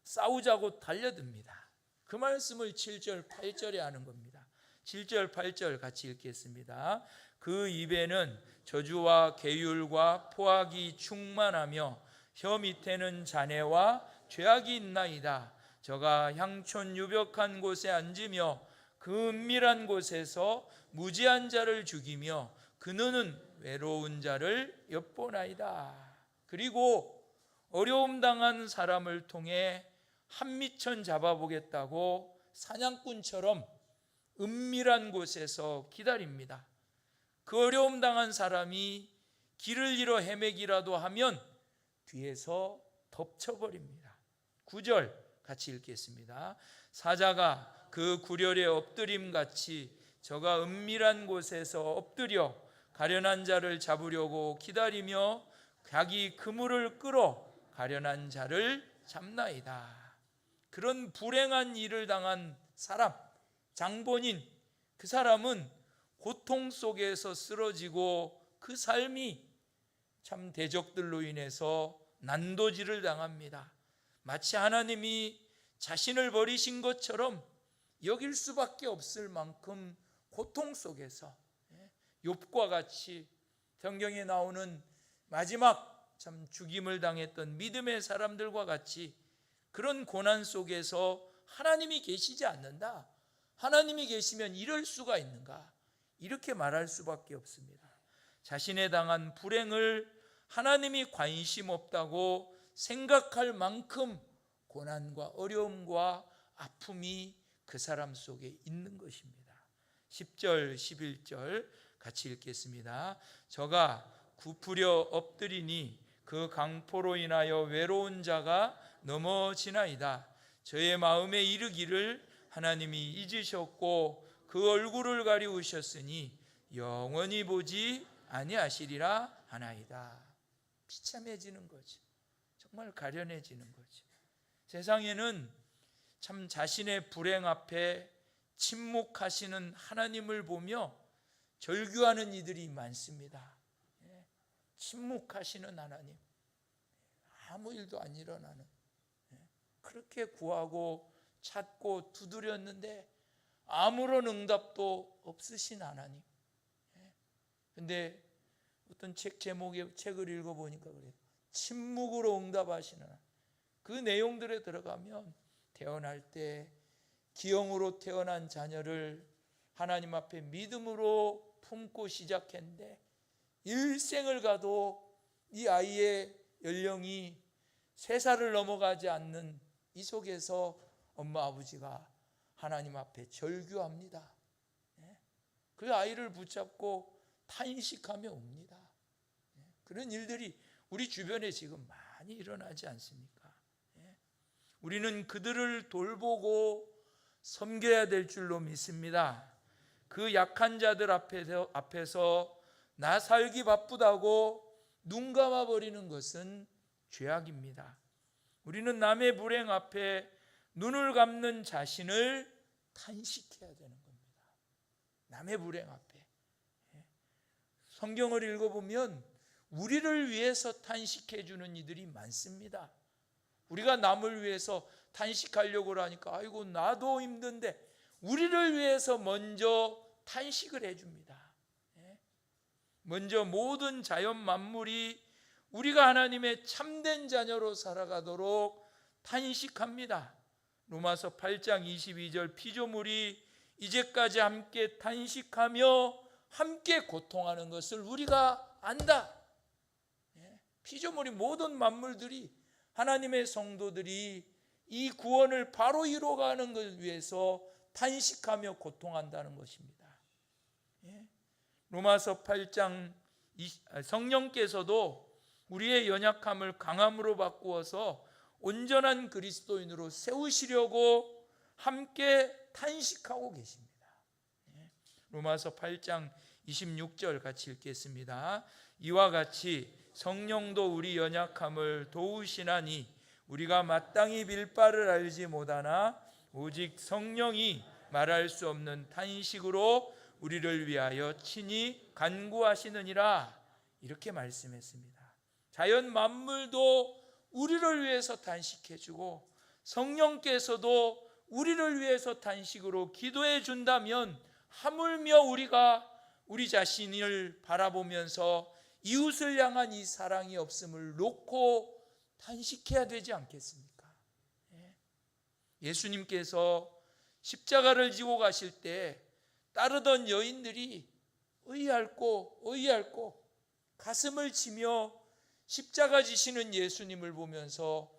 B: 싸우자고 달려듭니다. 그 말씀을 7절 8절에 하는 겁니다. 7절 8절 같이 읽겠습니다. 그 입에는 저주와 계율과 포악이 충만하며 혀 밑에는 잔해와 죄악이 있나이다. 저가 향촌 유벽한 곳에 앉으며 그 은밀한 곳에서 무지한 자를 죽이며 그 눈은 외로운 자를 엿보나이다. 그리고 어려움 당한 사람을 통해 한미천 잡아보겠다고 사냥꾼처럼 은밀한 곳에서 기다립니다. 그 어려움 당한 사람이 길을 잃어 헤매기라도 하면 뒤에서 덮쳐버립니다. 9절 같이 읽겠습니다. 사자가 그 구렬에 엎드림같이 저가 은밀한 곳에서 엎드려 가련한 자를 잡으려고 기다리며 자기 그물을 끌어 가련한 자를 잡나이다. 그런 불행한 일을 당한 사람, 장본인, 그 사람은 고통 속에서 쓰러지고 그 삶이 참 대적들로 인해서 난도질을 당합니다. 마치 하나님이 자신을 버리신 것처럼 여길 수밖에 없을 만큼 고통 속에서 욥과 같이 성경에 나오는 마지막 참 죽임을 당했던 믿음의 사람들과 같이 그런 고난 속에서 하나님이 계시지 않는다. 하나님이 계시면 이럴 수가 있는가? 이렇게 말할 수밖에 없습니다. 자신의 당한 불행을 하나님이 관심 없다고 생각할 만큼 고난과 어려움과 아픔이 그 사람 속에 있는 것입니다. 10절 11절 같이 읽겠습니다. 저가 굽으려 엎드리니 그 강포로 인하여 외로운 자가 넘어지나이다. 저의 마음에 이르기를 하나님이 잊으셨고 그 얼굴을 가리우셨으니 영원히 보지 아니하시리라 하나이다. 비참해지는 거죠. 정말 가련해지는 거죠. 세상에는 참 자신의 불행 앞에 침묵하시는 하나님을 보며 절규하는 이들이 많습니다. 침묵하시는 하나님, 아무 일도 안 일어나는, 그렇게 구하고 찾고 두드렸는데 아무런 응답도 없으신 하나님. 근데 어떤 책 제목의 책을 읽어보니까 그래요. 침묵으로 응답하시는 하나님. 그 내용들에 들어가면 태어날 때 기형으로 태어난 자녀를 하나님 앞에 믿음으로 품고 시작했는데 일생을 가도 이 아이의 연령이 3살을 넘어가지 않는 이 속에서 엄마 아버지가 하나님 앞에 절규합니다. 그 아이를 붙잡고 탄식하며 옵니다. 그런 일들이 우리 주변에 지금 많이 일어나지 않습니까? 우리는 그들을 돌보고 섬겨야 될 줄로 믿습니다. 그 약한 자들 앞에서 나 살기 바쁘다고 눈 감아버리는 것은 죄악입니다. 우리는 남의 불행 앞에 눈을 감는 자신을 탄식해야 되는 겁니다. 남의 불행 앞에. 성경을 읽어보면 우리를 위해서 탄식해 주는 이들이 많습니다. 우리가 남을 위해서 탄식하려고 하니까 아이고 나도 힘든데 우리를 위해서 먼저 탄식을 해줍니다. 먼저 모든 자연 만물이 우리가 하나님의 참된 자녀로 살아가도록 탄식합니다. 로마서 8장 22절 피조물이 이제까지 함께 탄식하며 함께 고통하는 것을 우리가 안다. 피조물이 모든 만물들이 하나님의 성도들이 이 구원을 바로 이루어가는 것을 위해서 탄식하며 고통한다는 것입니다. 로마서 8장 성령께서도 우리의 연약함을 강함으로 바꾸어서 온전한 그리스도인으로 세우시려고 함께 탄식하고 계십니다. 로마서 8장 26절 같이 읽겠습니다. 이와 같이 성령도 우리 연약함을 도우시나니 우리가 마땅히 빌 바를 알지 못하나 오직 성령이 말할 수 없는 탄식으로 우리를 위하여 친히 간구하시느니라. 이렇게 말씀했습니다. 자연 만물도 우리를 위해서 탄식해주고 성령께서도 우리를 위해서 탄식으로 기도해 준다면 하물며 우리가 우리 자신을 바라보면서 이웃을 향한 이 사랑이 없음을 놓고 탄식해야 되지 않겠습니까? 예수님께서 십자가를 지고 가실 때 따르던 여인들이 의앓고 가슴을 치며 십자가 지시는 예수님을 보면서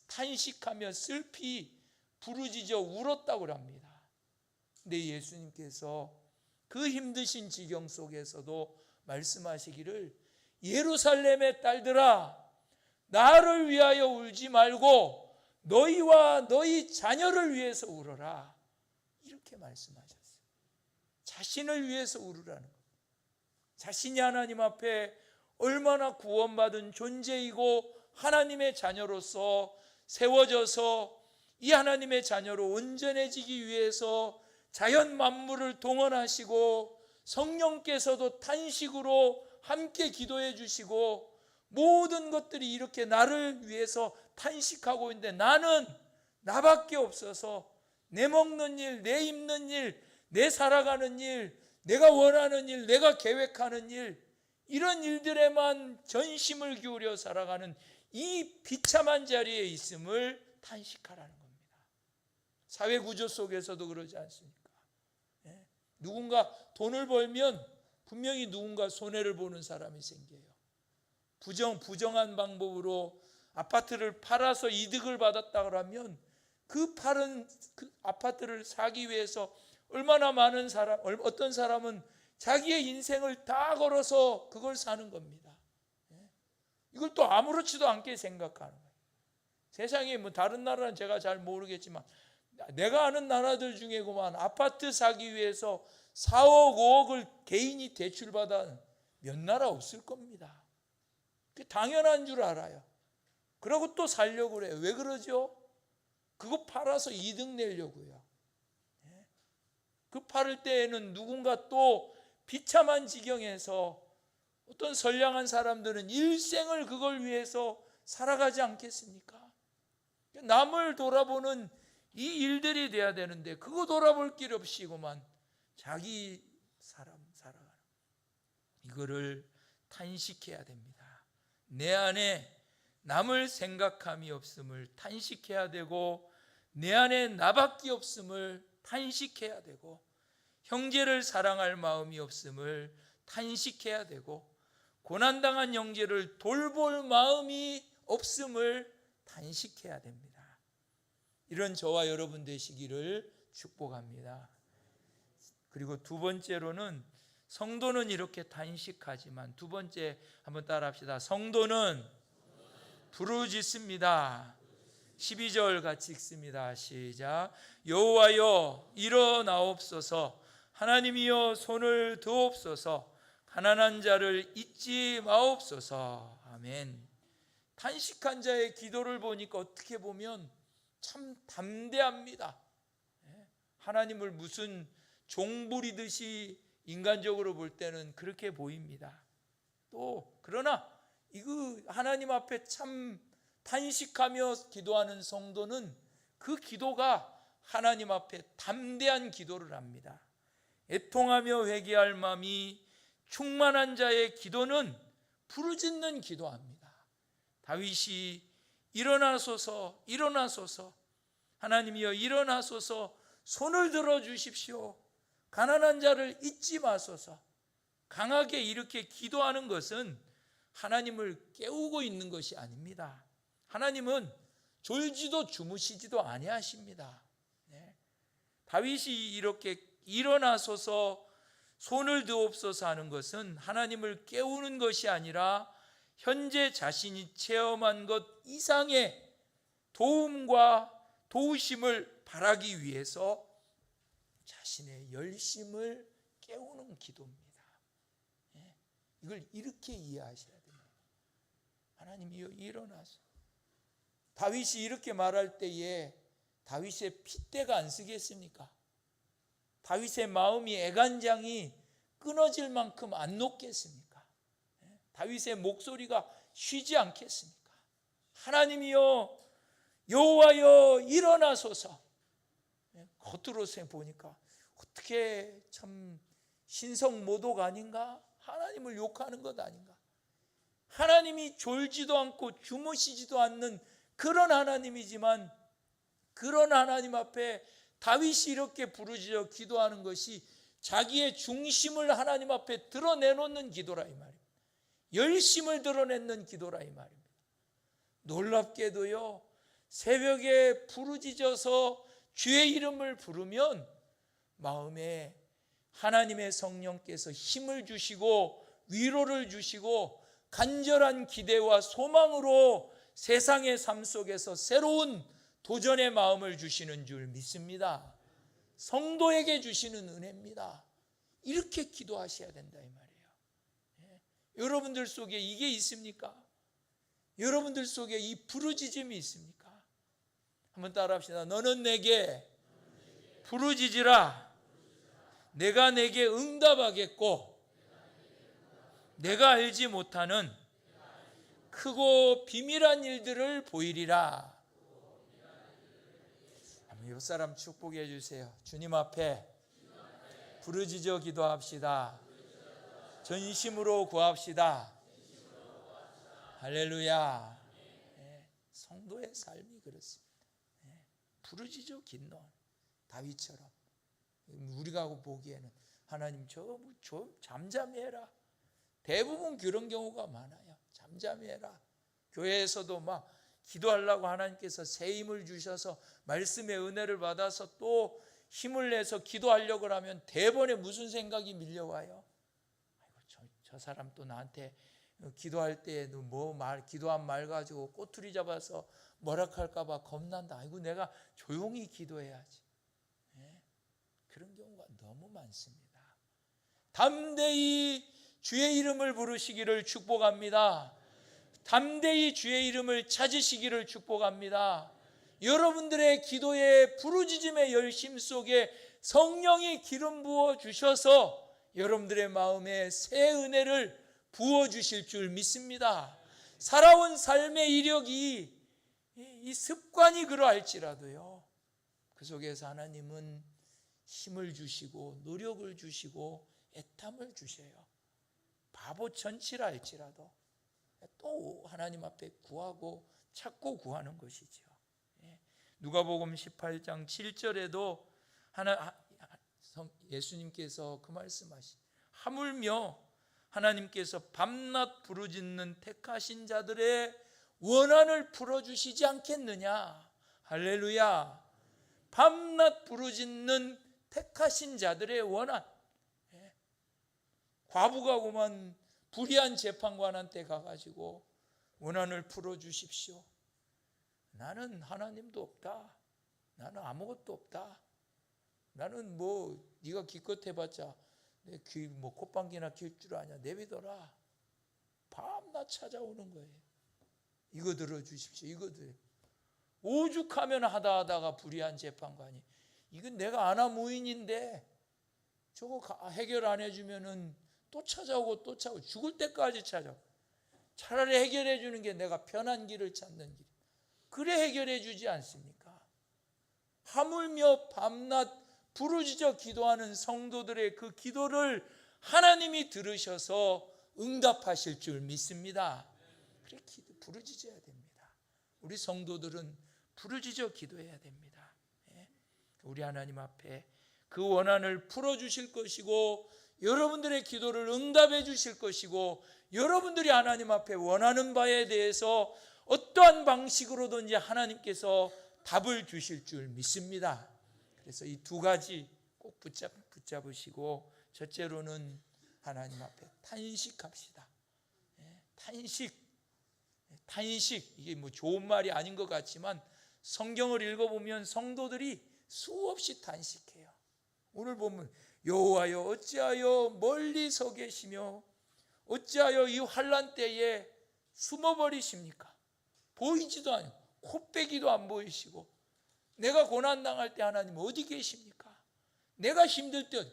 B: 탄식하며 슬피 부르짖어 울었다고 합니다. 근데 예수님께서 그 힘드신 지경 속에서도 말씀하시기를 예루살렘의 딸들아 나를 위하여 울지 말고 너희와 너희 자녀를 위해서 울어라. 이렇게 말씀하셨어요. 자신을 위해서 울으라는 것. 자신이 하나님 앞에 얼마나 구원받은 존재이고 하나님의 자녀로서 세워져서 이 하나님의 자녀로 온전해지기 위해서 자연 만물을 동원하시고 성령께서도 탄식으로 함께 기도해 주시고 모든 것들이 이렇게 나를 위해서 탄식하고 있는데 나는 나밖에 없어서 내 먹는 일, 내 입는 일, 내 살아가는 일, 내가 원하는 일, 내가 계획하는 일, 이런 일들에만 전심을 기울여 살아가는 이 비참한 자리에 있음을 탄식하라는 겁니다. 사회 구조 속에서도 그러지 않습니까? 누군가 돈을 벌면 분명히 누군가 손해를 보는 사람이 생겨요. 부정한 방법으로 아파트를 팔아서 이득을 받았다고 하면 그 팔은 그 아파트를 사기 위해서 얼마나 많은 사람, 어떤 사람은 자기의 인생을 다 걸어서 그걸 사는 겁니다. 이걸 또 아무렇지도 않게 생각하는 거예요. 세상에 뭐 다른 나라는 제가 잘 모르겠지만 내가 아는 나라들 중에 그만 아파트 사기 위해서 4억, 5억을 개인이 대출받아 몇 나라 없을 겁니다. 그게 당연한 줄 알아요. 그러고 또 살려고 그래요. 왜 그러죠? 그거 팔아서 이득 내려고요. 그 팔을 때에는 누군가 또 비참한 지경에서 어떤 선량한 사람들은 일생을 그걸 위해서 살아가지 않겠습니까? 남을 돌아보는 이 일들이 돼야 되는데 그거 돌아볼 길 없이고만 자기 사람 살아가는 이거를 탄식해야 됩니다. 내 안에 남을 생각함이 없음을 탄식해야 되고 내 안에 나밖에 없음을 탄식해야 되고 형제를 사랑할 마음이 없음을 탄식해야 되고 고난당한 형제를 돌볼 마음이 없음을 탄식해야 됩니다. 이런 저와 여러분 되시기를 축복합니다. 그리고 두 번째로는 성도는 이렇게 탄식하지만 두 번째 한번 따라합시다. 성도는 부르짖습니다. 12절 같이 읽습니다. 시작. 여호와여 일어나옵소서. 하나님이여 손을 드옵소서. 가난한 자를 잊지 마옵소서. 아멘. 탄식한 자의 기도를 보니까 어떻게 보면 참 담대합니다. 하나님을 무슨 종 부리듯이 인간적으로 볼 때는 그렇게 보입니다. 또 그러나 이거 하나님 앞에 참 탄식하며 기도하는 성도는 그 기도가 하나님 앞에 담대한 기도를 합니다. 애통하며 회개할 마음이 충만한 자의 기도는 부르짖는 기도합니다. 다윗이 일어나소서 일어나소서, 하나님이여 일어나소서, 손을 들어 주십시오, 가난한 자를 잊지 마소서, 강하게 이렇게 기도하는 것은 하나님을 깨우고 있는 것이 아닙니다. 하나님은 졸지도 주무시지도 아니하십니다. 다윗이 이렇게 일어나소서 손을 드옵소서 하는 것은 하나님을 깨우는 것이 아니라 현재 자신이 체험한 것 이상의 도움과 도우심을 바라기 위해서 자신의 열심을 깨우는 기도입니다. 이걸 이렇게 이해하셔야 됩니다. 하나님이여 일어나서. 다윗이 이렇게 말할 때에 다윗의 핏대가 안 쓰겠습니까? 다윗의 마음이 애간장이 끊어질 만큼 안 녹겠습니까? 다윗의 목소리가 쉬지 않겠습니까? 하나님이여 여호와여 일어나소서. 겉으로 보니까 어떻게 참 신성모독 아닌가? 하나님을 욕하는 것 아닌가? 하나님이 졸지도 않고 주무시지도 않는 그런 하나님이지만 그런 하나님 앞에 다윗이 이렇게 부르짖어 기도하는 것이 자기의 중심을 하나님 앞에 드러내놓는 기도라 이 말입니다. 열심을 드러내는 기도라 이 말입니다. 놀랍게도요, 새벽에 부르짖어서 주의 이름을 부르면 마음에 하나님의 성령께서 힘을 주시고 위로를 주시고 간절한 기대와 소망으로 세상의 삶 속에서 새로운 도전의 마음을 주시는 줄 믿습니다. 성도에게 주시는 은혜입니다. 이렇게 기도하셔야 된다 이 말이에요. 여러분들 속에 이게 있습니까? 여러분들 속에 이 부르짖음이 있습니까? 한번 따라합시다. 너는 내게 부르짖으라. 내가 내게 응답하겠고 내가 알지 못하는 크고 비밀한 일들을 보이리라. 이 사람 축복해 주세요. 주님 앞에 부르짖어 기도합시다. 전심으로 구합시다. 할렐루야. 성도의 삶이 그렇습니다. 부르짖어 기도. 다윗처럼 우리가 보기에는 하나님 저 잠잠히 해라. 대부분 그런 경우가 많아요. 잠잠히 해라. 교회에서도 막 기도하려고 하나님께서 새 힘을 주셔서 말씀의 은혜를 받아서 또 힘을 내서 기도하려고 하면 대번에 무슨 생각이 밀려와요? 아이고, 저 사람 또 나한테 기도할 때에도 기도한 말 가지고 꼬투리 잡아서 뭐라 할까 봐 겁난다. 아이고, 내가 조용히 기도해야지. 그런 경우가 너무 많습니다. 담대히 주의 이름을 부르시기를 축복합니다. 담대히 주의 이름을 찾으시기를 축복합니다. 여러분들의 기도의 부르짖음의 열심 속에 성령이 기름 부어 주셔서 여러분들의 마음에 새 은혜를 부어 주실 줄 믿습니다. 살아온 삶의 이력이 이 습관이 그러할지라도요, 그 속에서 하나님은 힘을 주시고 노력을 주시고 애탐을 주셔요. 바보 천치라 할지라도 또 하나님 앞에 구하고 찾고 구하는 것이죠. 누가복음 18장 7절에도 예수님께서 그 말씀하시, 하물며 하나님께서 밤낮 부르짖는 택하신 자들의 원한을 풀어주시지 않겠느냐. 할렐루야. 밤낮 부르짖는 택하신 자들의 원한. 과부가 그만 불의한 재판관한테 가가지고 원한을 풀어주십시오. 나는 하나님도 없다. 나는 아무것도 없다. 나는 네가 기껏 해봤자 내 귀 뭐 콧방귀나 낄 줄 아냐? 내비둬라. 밤낮 찾아오는 거예요. 이거 들어주십시오. 이거 들어. 오죽하면 하다가 불의한 재판관이 이건 내가 아나무인인데 저거 해결 안 해주면은 또 찾아오고 또 찾아오고 죽을 때까지 찾아오고 차라리 해결해 주는 게 내가 편한 길을 찾는 길. 그래 해결해 주지 않습니까? 하물며 밤낮 부르짖어 기도하는 성도들의 그 기도를 하나님이 들으셔서 응답하실 줄 믿습니다. 그래 부르짖어야 됩니다. 우리 성도들은 부르짖어 기도해야 됩니다. 우리 하나님 앞에 그 원한을 풀어주실 것이고 여러분들의 기도를 응답해 주실 것이고 여러분들이 하나님 앞에 원하는 바에 대해서 어떠한 방식으로든지 하나님께서 답을 주실 줄 믿습니다. 그래서 이 두 가지 꼭 붙잡으시고 첫째로는 하나님 앞에 탄식합시다. 탄식 이게 뭐 좋은 말이 아닌 것 같지만 성경을 읽어보면 성도들이 수없이 탄식해요. 오늘 보면 여호와여 어찌하여 멀리 서 계시며 어찌하여 이 환난 때에 숨어버리십니까? 보이지도 않아요. 코빼기도 안 보이시고 내가 고난당할 때 하나님 어디 계십니까? 내가 힘들 때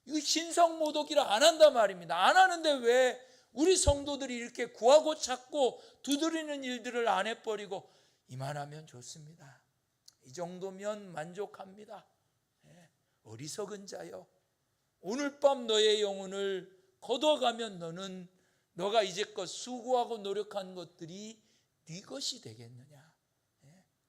B: 이거 신성모독이라 안 한단 말입니다. 안 하는데 왜 우리 성도들이 이렇게 구하고 찾고 두드리는 일들을 안 해버리고 이만하면 좋습니다. 이 정도면 만족합니다. 어리석은 자여 오늘 밤 너의 영혼을 거둬가면 너가 이제껏 수고하고 노력한 것들이 네 것이 되겠느냐.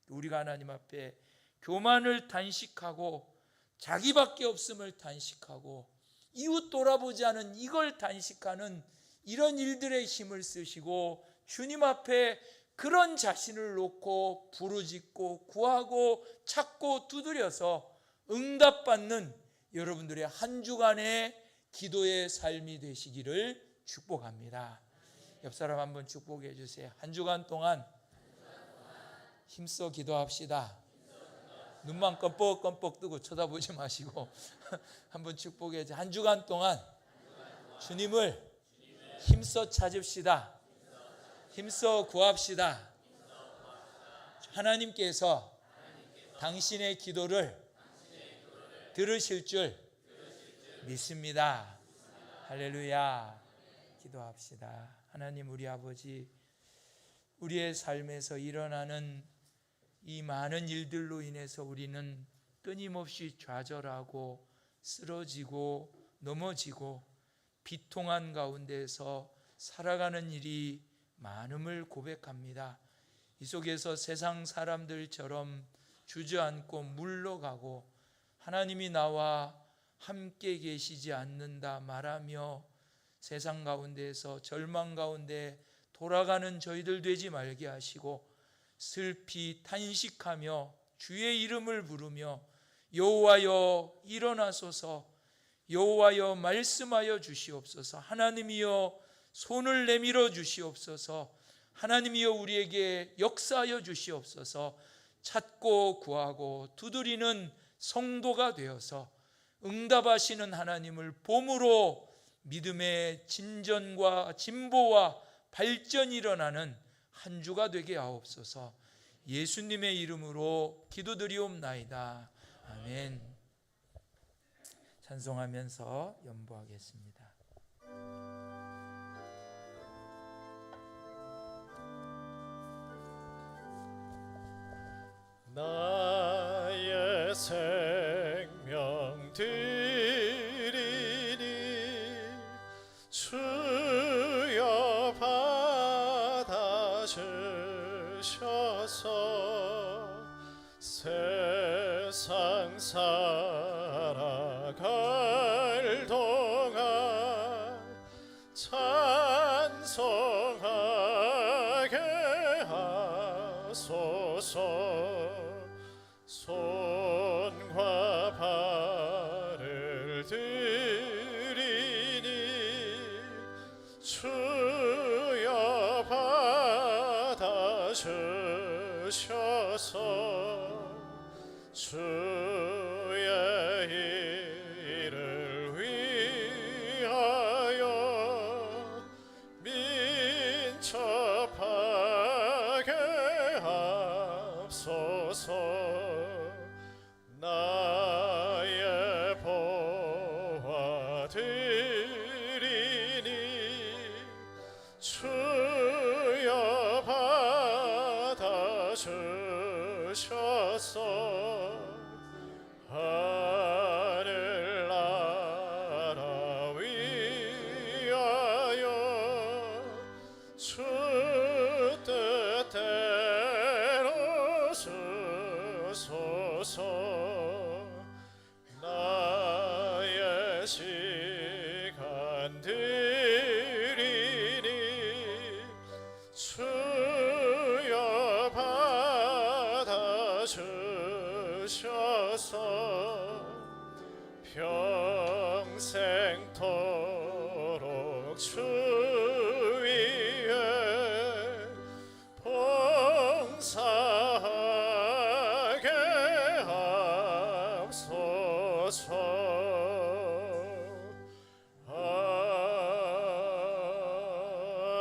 B: 우리가 하나님 앞에 교만을 단식하고 자기밖에 없음을 단식하고 이웃 돌아보지 않은 이걸 단식하는 이런 일들에 힘을 쓰시고 주님 앞에 그런 자신을 놓고 부르짖고 구하고 찾고 두드려서 응답받는 여러분들의 한 주간의 기도의 삶이 되시기를 축복합니다. 옆 사람 한번 축복해 주세요. 한 주간 동안 힘써 기도합시다. 눈만 껌뻑껌뻑 뜨고 쳐다보지 마시고 한번 축복해 주세요. 한 주간 동안 주님을 힘써 찾읍시다. 힘써 구합시다. 하나님께서 당신의 기도를 들으실 줄 믿습니다. 할렐루야. 기도합시다. 하나님 우리 아버지, 우리의 삶에서 일어나는 이 많은 일들로 인해서 우리는 끊임없이 좌절하고 쓰러지고 넘어지고 비통한 가운데서 살아가는 일이 많음을 고백합니다. 이 속에서 세상 사람들처럼 주저앉고 물러가고 하나님이 나와 함께 계시지 않는다 말하며 세상 가운데에서 절망 가운데 돌아가는 저희들 되지 말게 하시고 슬피 탄식하며 주의 이름을 부르며 여호와여 일어나소서 여호와여 말씀하여 주시옵소서 하나님이여 손을 내밀어 주시옵소서 하나님이여 우리에게 역사하여 주시옵소서 찾고 구하고 두드리는 성도가 되어서 응답하시는 하나님을 봄으로 믿음의 진전과 진보와 발전이 일어나는 한 주가 되게 하옵소서. 예수님의 이름으로 기도드리옵나이다. 아멘. 찬송하면서 연보하겠습니다.
C: 나의 생명 드리니 주여 받아주셔서 세상 살아갈 동안 찬송하게 하소서. 손과 발을 들이니 주여 받아주셔서 주의 일을 드리니 주여 받아주셔서 하늘나라 위하여 주 뜻대로 쓰소서. 나의 시간 드리니 주여 받아주셔서 평생토록 주 위에 봉사하게 하옵소서.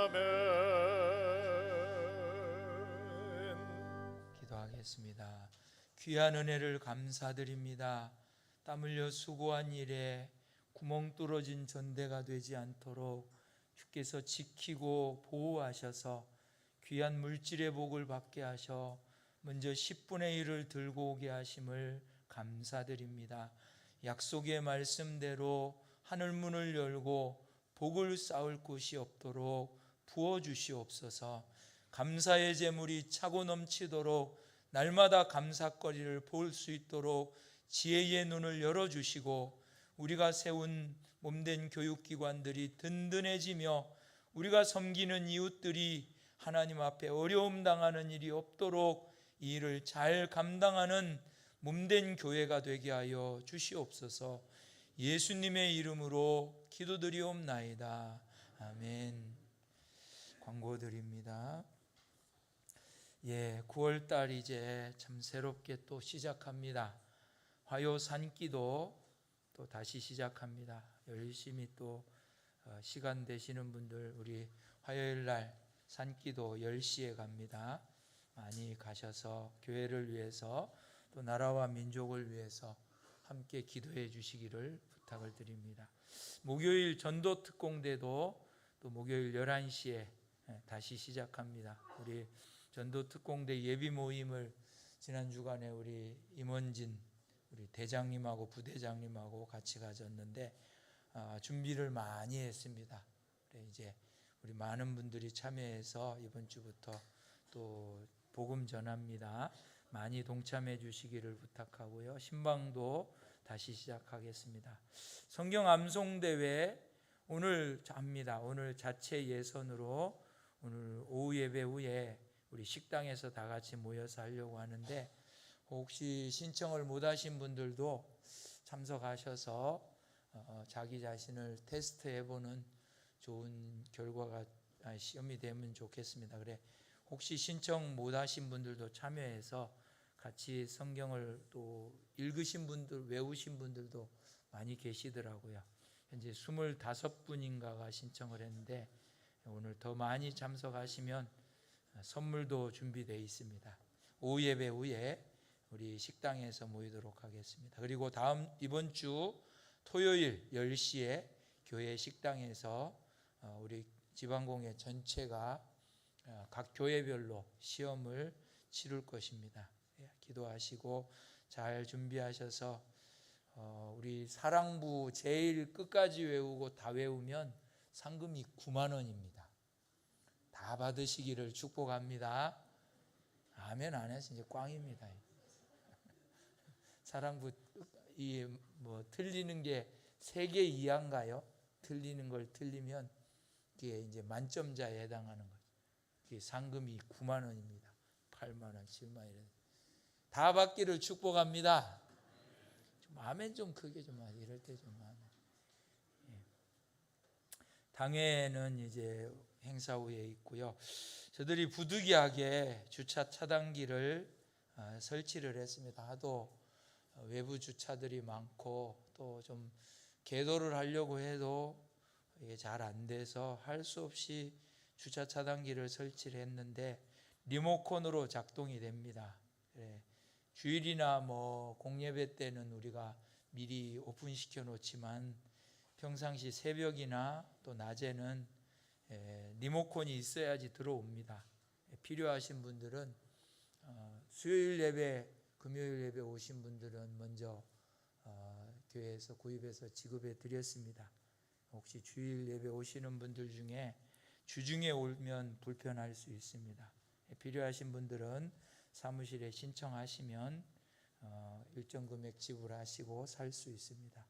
C: 아멘.
B: 기도하겠습니다. 귀한 은혜를 감사드립니다. 땀 흘려 수고한 일에 구멍 뚫어진 전대가 되지 않도록 주께서 지키고 보호하셔서 귀한 물질의 복을 받게 하셔 먼저 10분의 1을 들고 오게 하심을 감사드립니다. 약속의 말씀대로 하늘문을 열고 복을 쌓을 곳이 없도록 부어주시옵소서. 감사의 재물이 차고 넘치도록 날마다 감사거리를 볼 수 있도록 지혜의 눈을 열어주시고 우리가 세운 몸된 교육기관들이 든든해지며 우리가 섬기는 이웃들이 하나님 앞에 어려움 당하는 일이 없도록 이 일을 잘 감당하는 몸된 교회가 되게 하여 주시옵소서. 예수님의 이름으로 기도드리옵나이다. 아멘. 광고 드립니다. 9월달 이제 참 새롭게 또 시작합니다. 화요 산기도 또 다시 시작합니다. 열심히 또 시간 되시는 분들 우리 화요일 날 산기도 10시에 갑니다. 많이 가셔서 교회를 위해서 또 나라와 민족을 위해서 함께 기도해 주시기를 부탁을 드립니다. 목요일 전도 특공대도 또 목요일 11시에 다시 시작합니다. 우리 전도 특공대 예비 모임을 지난 주간에 우리 임원진 우리 대장님하고 부대장님하고 같이 가졌는데 준비를 많이 했습니다. 그래 이제 우리 많은 분들이 참여해서 이번 주부터 또 복음 전합니다. 많이 동참해 주시기를 부탁하고요. 신방도 다시 시작하겠습니다. 성경 암송 대회 오늘 합니다. 오늘 자체 예선으로 오늘 오후 예배 후에 우리 식당에서 다 같이 모여서 하려고 하는데 혹시 신청을 못 하신 분들도 참석하셔서 자기 자신을 테스트해보는 좋은 결과가 시험이 되면 좋겠습니다. 그래 혹시 신청 못 하신 분들도 참여해서 같이 성경을 또 읽으신 분들, 외우신 분들도 많이 계시더라고요. 현재 25분인가가 신청을 했는데 오늘 더 많이 참석하시면 선물도 준비되어 있습니다. 오후 예배 후에 우리 식당에서 모이도록 하겠습니다. 그리고 이번 주 토요일 10시에 교회 식당에서 우리 지방공회 전체가 각 교회별로 시험을 치룰 것입니다. 기도하시고 잘 준비하셔서 우리 사랑부 제일 끝까지 외우고 다 외우면 상금이 9만 원입니다. 다 받으시기를 축복합니다. 아멘 안 해서 이제 꽝입니다. 사랑부 틀리는 게 3개 이하인가요? 틀리는 걸 틀리면 그게 이제 만점자에 해당하는 거죠. 그게 상금이 9만 원입니다. 8만 원, 7만 원. 다 받기를 축복합니다. 좀 아멘 좀 크게 좀 하세요. 이럴 때 좀 아멘. 당회는 이제 행사 후에 있고요. 저들이 부득이하게 주차 차단기를 설치를 했습니다. 하도 외부 주차들이 많고 또 좀 계도를 하려고 해도 이게 잘 안 돼서 할 수 없이 주차 차단기를 설치를 했는데 리모컨으로 작동이 됩니다. 그래, 주일이나 공예배 때는 우리가 미리 오픈시켜 놓지만 평상시 새벽이나 또 낮에는 리모컨이 있어야지 들어옵니다. 필요하신 분들은 수요일 예배, 금요일 예배 오신 분들은 먼저 교회에서 구입해서 지급해 드렸습니다. 혹시 주일 예배 오시는 분들 중에 주중에 오면 불편할 수 있습니다. 필요하신 분들은 사무실에 신청하시면 일정 금액 지불하시고 살 수 있습니다.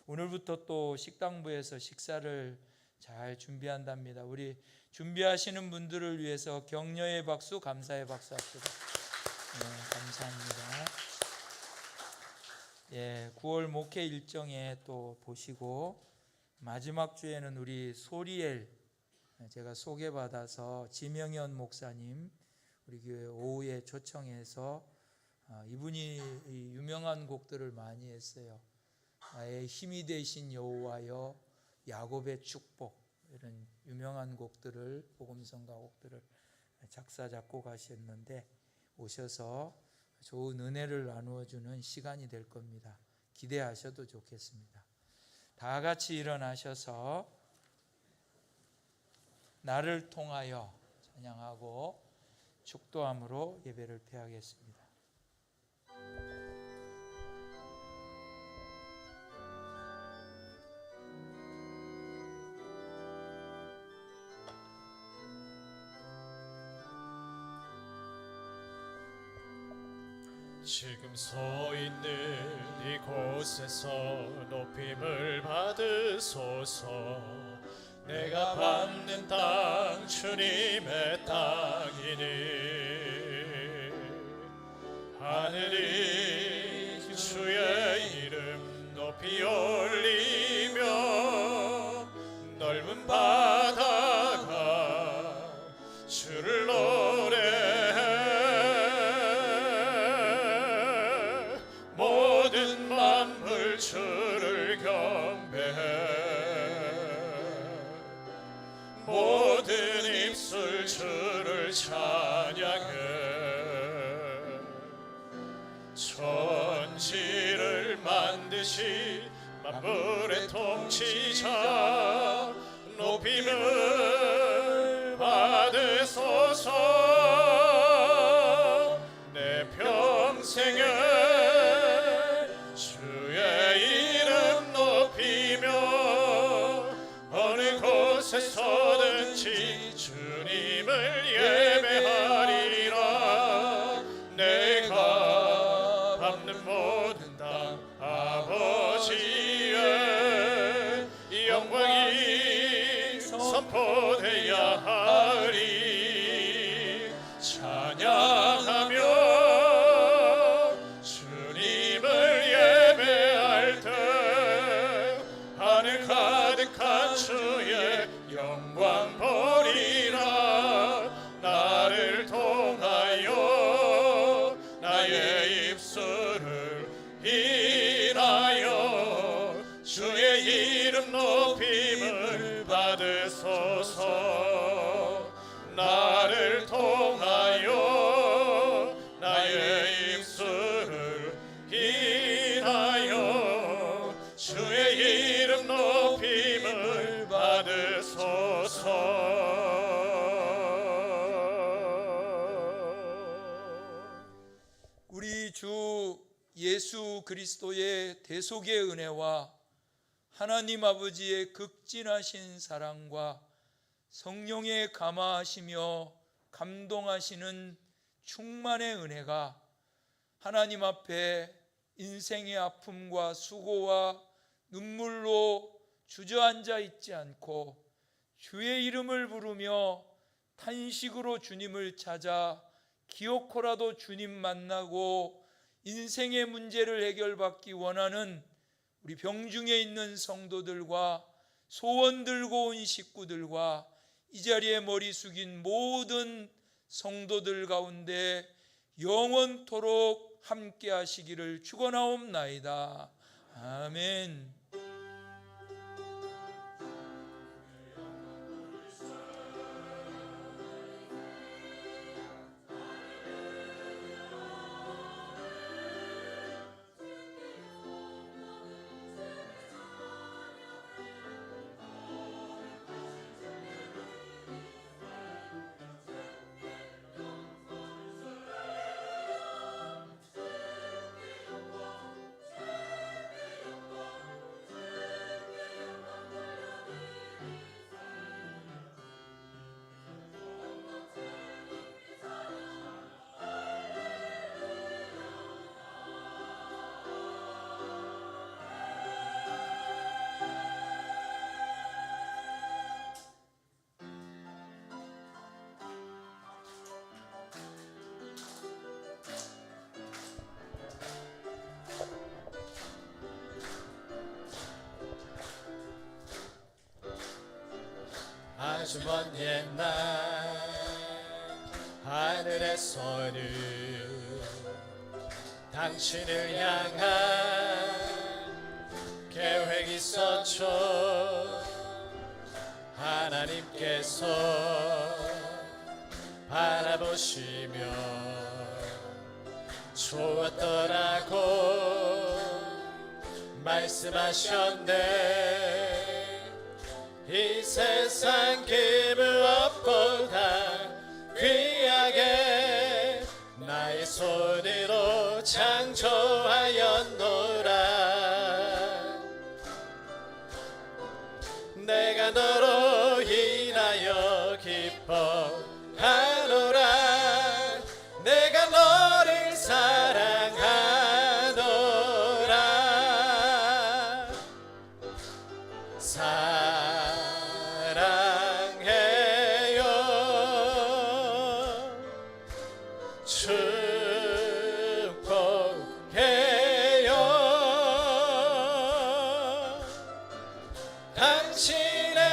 B: 오늘부터 또 식당부에서 식사를 잘 준비한답니다. 우리 준비하시는 분들을 위해서 격려의 박수, 감사의 박수 합시다. 감사합니다. 9월 목회 일정에 또 보시고 마지막 주에는 우리 소리엘 제가 소개받아서 지명현 목사님 우리 교회 오후에 초청해서 이분이 유명한 곡들을 많이 했어요. 나의 힘이 되신 여호와여, 야곱의 축복, 이런 유명한 곡들을, 복음성가 곡들을 작사 작곡하셨는데 오셔서 좋은 은혜를 나누어 주는 시간이 될 겁니다. 기대하셔도 좋겠습니다. 다 같이 일어나셔서 나를 통하여 찬양하고 축도함으로 예배를 폐하겠습니다.
C: 지금 서 있는 이곳에서 높임을 받으소서. 내가 밟는 땅 주님의 땅이니 하늘이 주의 이름 높이 올리며 넓은 바다가 주를 노래해 모든 만물 주를 경배해 모든 입술 주를 찬양해 천지를 만드시 만물의 통치자 높임을 받으소서. 내 평생에 주의 이름 높이며 어느 곳에서든지 주님을 예배하리라. 내가 밟는 모든 땅 아버지의 영광이 선포되어야 하리. 찬양하며 주님을 예배할 때 하늘 가득한 주의 영광 보리라. 나를 통하여 나의 입술을 인하여 주의 이름 높임을 받으소서. 나를 통하여 나의 입술을 인하여 주의 이름 높임을 받으소서.
B: 우리 주 예수 그리스도의 대속의 은혜와 하나님 아버지의 극진하신 사랑과 성령의 감화하시며 감동하시는 충만의 은혜가 하나님 앞에 인생의 아픔과 수고와 눈물로 주저앉아 있지 않고 주의 이름을 부르며 탄식으로 주님을 찾아 기어코라도 주님 만나고 인생의 문제를 해결받기 원하는 우리 병중에 있는 성도들과 소원 들고 온 식구들과 이 자리에 머리 숙인 모든 성도들 가운데 영원토록 함께 하시기를 축원하옵나이다. 아멘.
C: 아주 먼 옛날 하늘에서는 당신을 향한 계획이 있었죠. 하나님께서 바라보시며 좋았더라고 말씀하셨네. 이 세상 기무엇보다 귀하게 나의 손으로 창조하였노라. 내가 너로 인하여 기뻐하노라. 내가 너를 사랑하노라. 사랑해요. 축복해요. 당신의